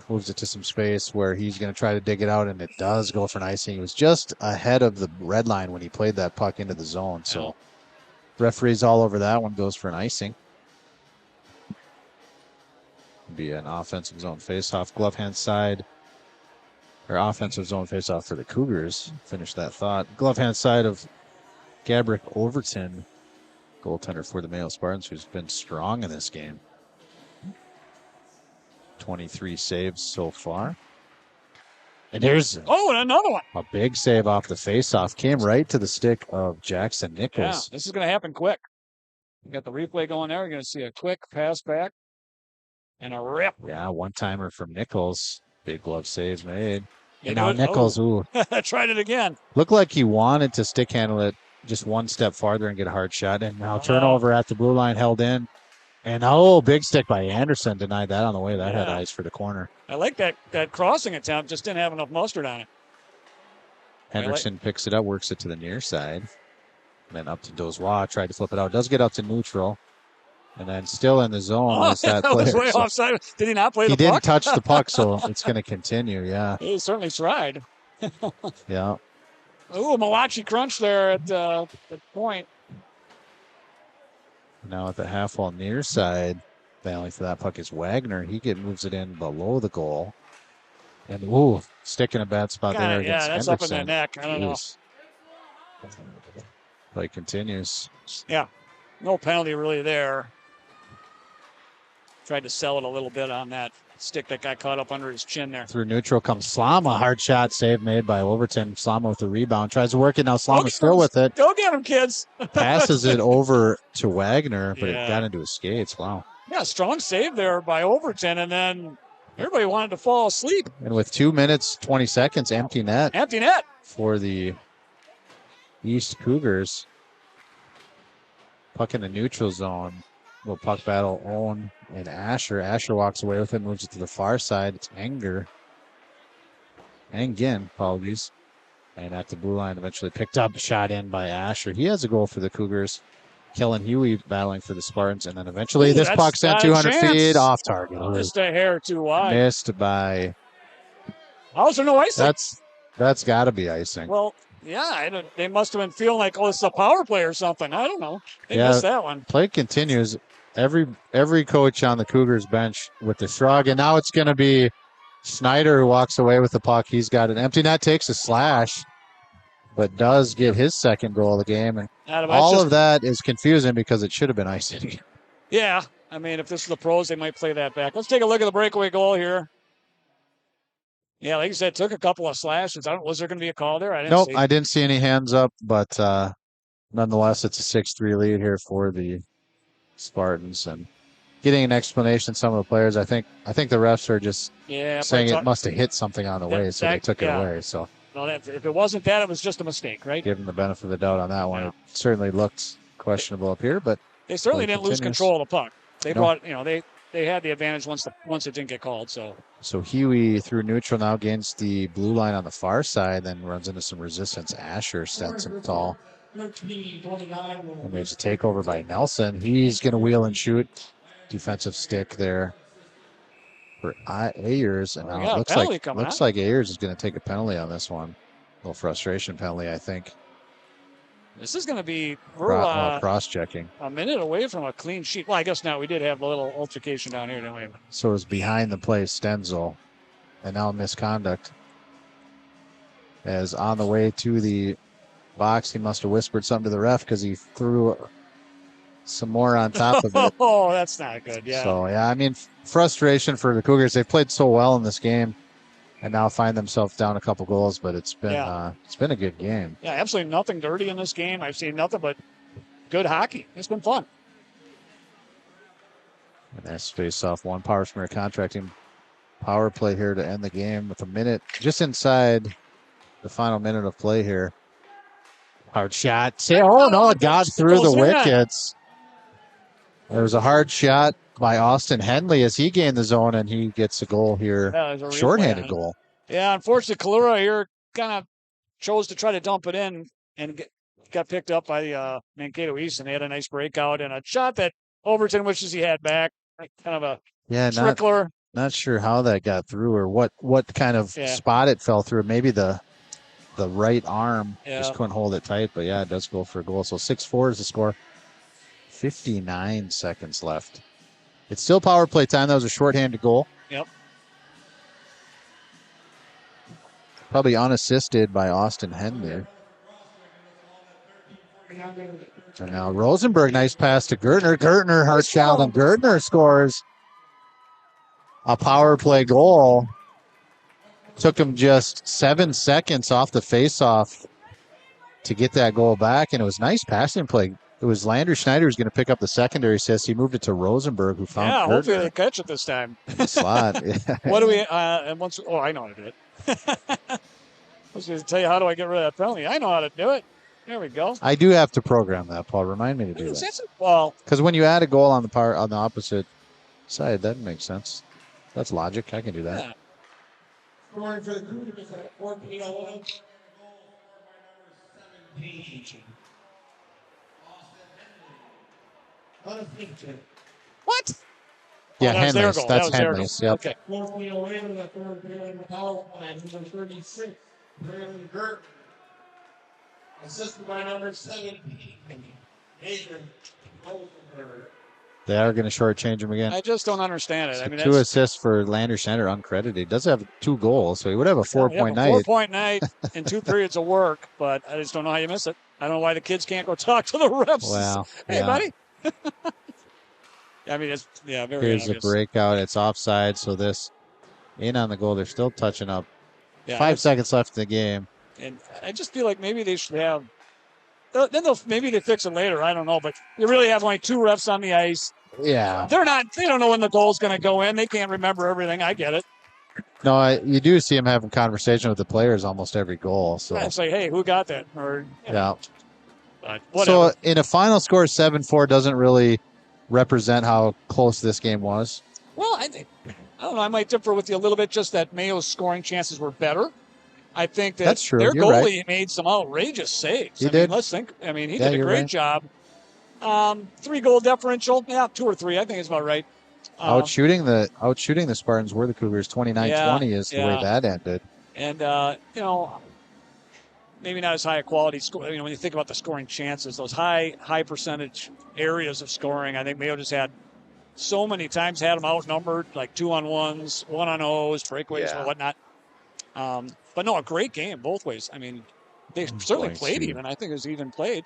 Moves it to some space where he's going to try to dig it out, and it does go for an icing. He was just ahead of the red line when he played that puck into the zone. So referees all over that one, goes for an icing. Be an offensive zone faceoff. Glove hand side. Or offensive zone faceoff for the Cougars. Finish that thought. Glove hand side of Gabrick Overton, goaltender for the Mayo Spartans, who's been strong in this game. 23 saves so far. And here's
and another one.
A big save off the faceoff. Came right to the stick of Jackson Nichols.
Yeah, this is going to happen quick. You got the replay going there. You're going to see a quick pass back and a rip.
Yeah, one-timer from Nichols. Big glove save made. And now Nichols,
tried it again.
Looked like he wanted to stick handle it just one step farther and get a hard shot. And now turnover at the blue line, held in. And big stick by Anderson. Denied that on the way. That had ice for the corner.
I like that crossing attempt. Just didn't have enough mustard on it.
Hendrickson picks it up, works it to the near side. And then up to Dozois. Tried to flip it out. Does get up to neutral. And then still in the zone is that player.
Was way offside. Did he not play the puck?
He didn't touch the puck, so it's going to continue, yeah.
He certainly tried.
Yeah.
Ooh, Malachi crunch there at the point.
Now at the half wall near side, battling for that puck is Wagner. He moves it in below the goal. And, stick in a bad spot there against
that's
Hendrickson.
Up in the neck. I don't know.
Play continues.
Yeah. No penalty really there. Tried to sell it a little bit on that stick that got caught up under his chin there.
Through neutral comes Slama. Hard shot save made by Overton. Slama with the rebound. Tries to work it. Now Slama still with it.
Go get him, kids.
Passes it over to Wagner, but it got into his skates. Wow.
Yeah, strong save there by Overton, and then everybody wanted to fall asleep.
And with 2 minutes, 20 seconds, empty net.
Empty net.
For the East Cougars. Puck in the neutral zone. Little puck battle, Owen and Asher. Asher walks away with it, moves it to the far side. It's Engin, apologies. And at the blue line, eventually picked up, shot in by Asher. He has a goal for the Cougars. Kellen Huey battling for the Spartans. And then eventually this puck sent 200 feet off target.
Just a hair too wide.
Missed by
How's there no icing?
That's got to be icing.
Well, yeah, they must have been feeling like, oh, it's a power play or something. I don't know. They missed that one.
Play continues. Every coach on the Cougars bench with the shrug, and now it's going to be Snyder who walks away with the puck. He's got an empty net, takes a slash, but does get his second goal of the game. And all of that is confusing because it should have been icing.
Yeah, I mean, if this is the pros, they might play that back. Let's take a look at the breakaway goal here. Yeah, like you said, took a couple of slashes. Was there going to be a call there?
I didn't see any hands up, but nonetheless, it's a 6-3 lead here for the Spartans. And getting an explanation, some of the players, I think the refs are just saying it must have hit something on the way, so they took it away. So,
well, if it wasn't that, it was just a mistake, right?
Give them the benefit of the doubt on that one. It certainly looked questionable up here, but
they certainly didn't lose control of the puck. They brought, they had the advantage once it didn't get called.
So Huey through neutral now gains the blue line on the far side, then runs into some resistance. Asher sets him tall. And there's a takeover by Nelson. He's going to wheel and shoot. Defensive stick there for Ayers. And now it looks like Ayers is going to take a penalty on this one. A little frustration penalty, I think.
This is going to be
cross-checking.
A minute away from a clean sheet. Well, I guess not. We did have a little altercation down here, didn't we?
So it was behind the play, Stenzel. And now misconduct. As on the way to the box, he must have whispered something to the ref because he threw some more on top of it.
Oh, that's not good. Yeah.
So, I mean, frustration for the Cougars. They've played so well in this game. And now find themselves down a couple goals, but it's been a good game.
Yeah, absolutely nothing dirty in this game. I've seen nothing but good hockey. It's been fun.
And that's face-off. One Power Smear Contracting power play here to end the game with a minute just inside the final minute of play here. Hard shot. Oh no, it got through the wickets. There was a hard shot by Austin Henley as he gained the zone, and he gets a goal here. Shorthanded goal.
Yeah, unfortunately, Kalura here kind of chose to try to dump it in and got picked up by Mankato East, and they had a nice breakout and a shot that Overton wishes he had back. Kind of a trickler.
Not sure how that got through or what kind of spot it fell through. Maybe the right arm just couldn't hold it tight, but it does go for a goal. So 6-4 is the score. 59 seconds left. It's still power play time. That was a shorthanded goal.
Yep.
Probably unassisted by Austin Henley. And now Rosenberg, nice pass to Gertner. Gertner, hard shot, and Gertner scores a power play goal. Took him just 7 seconds off the faceoff to get that goal back, and it was nice passing play. It was Lander Schneider who's going to pick up the secondary assist. He moved it to Rosenberg, who found Gertner.
Hopefully they catch it this time.
Slot.
What do we? I know how to do it. I was going to tell you, how do I get rid of that penalty? I know how to do it. There we go.
I do have to program that, Paul. Remind me to do that.
Well,
because when you add a goal on the opposite side, that makes sense. That's logic. I can do that.
Yeah. What?
Yeah, Henley's. That's Henley's. Yep.
Okay.
Assisted by number 17.
They are going to shortchange him again.
I just don't understand it.
So 2 assists for Lander Schneider uncredited. He does have 2 goals, so he would have a 4-point night.
4-point night in 2 periods of work, but I just don't know how you miss it. I don't know why the kids can't go talk to the refs.
Wow.
Hey, buddy. I mean, it's very
Here's
obvious.
the breakout. It's offside, so this in on the goal. They're still touching up.
Yeah,
5 seconds left in the game.
And I just feel like maybe they should have. Then maybe they fix it later. I don't know, but you really have only 2 refs on the ice.
Yeah.
They don't know when the goal's going to go in. They can't remember everything. I get it.
No, you do see him having conversation with the players almost every goal. So
I'd say, hey, who got that? Or But whatever.
So in a final score 7-4 doesn't really represent how close this game was.
Well, I don't know. I might differ with you a little bit. Just that Mayo's scoring chances were better. I think
that's true.
Their
You're
goalie
right.
made some outrageous saves.
He did.
Let's think. I mean, he did a great
right.
job. 3-goal differential. Yeah, 2 or 3. I think it's about right.
Outshooting the Spartans were the Cougars. 29-20 is the way that ended.
And, maybe not as high a quality score. When you think about the scoring chances, those high percentage areas of scoring, I think Mayo just had so many times had them outnumbered, like 2-on-1s, 1-on-0s, breakaways,
Yeah.
or whatnot. But no, a great game both ways. I mean, they certainly played even. I think it was even played.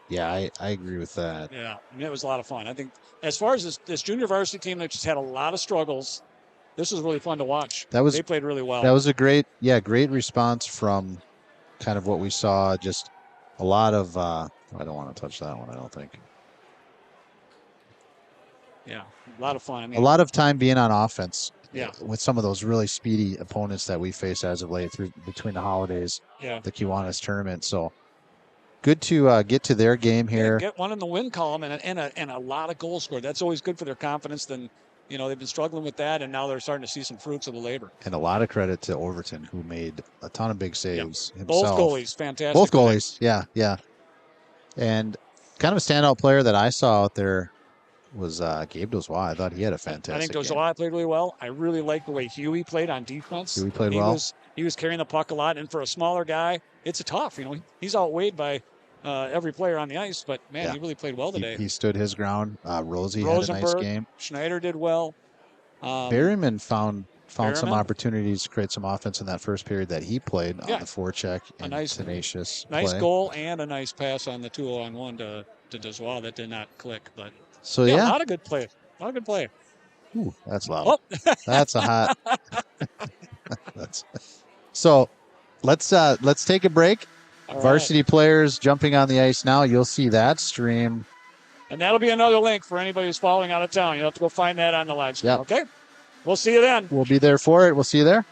Yeah, I agree with that.
Yeah, I mean, it was a lot of fun. I think as far as this junior varsity team that just had a lot of struggles, this was really fun to watch. They played really well.
That was a great response from kind of what we saw. Just a lot of. I don't want to touch that one. I don't think.
Yeah, a lot of fun. I mean,
A lot of time being on offense.
Yeah.
With some of those really speedy opponents that we face as of late through between the holidays.
Yeah.
The Kiwanis tournament. So good to get to their game here.
Yeah, get one in the win column and a lot of goals scored. That's always good for their confidence. Then, they've been struggling with that, and now they're starting to see some fruits of the labor.
And a lot of credit to Overton, who made a ton of big saves himself.
Both goalies, fantastic.
Both goalies, yeah. And kind of a standout player that I saw out there was Gabe Dozois. I thought he had a fantastic
I think
game.
Dozois played really well. I really liked the way Huey played on defense.
Huey played well.
He was carrying the puck a lot, and for a smaller guy, it's a tough. He's outweighed by every player on the ice, but man, he really played well today.
He stood his ground. Rosie had a nice game.
Schneider did well.
Berryman found some opportunities to create some offense in that first period that he played on the forecheck. And tenacious play.
Goal and a nice pass on the 2-on-1 to Dozois that did not click. But
so
a lot of good play. A lot of good play.
Ooh, that's loud. Oh. That's a hot. So let's take a break. All Varsity players jumping on the ice now. You'll see that stream.
And that'll be another link for anybody who's following out of town. You'll have to go find that on the live stream. Okay? We'll see you then.
We'll be there for it. We'll see you there.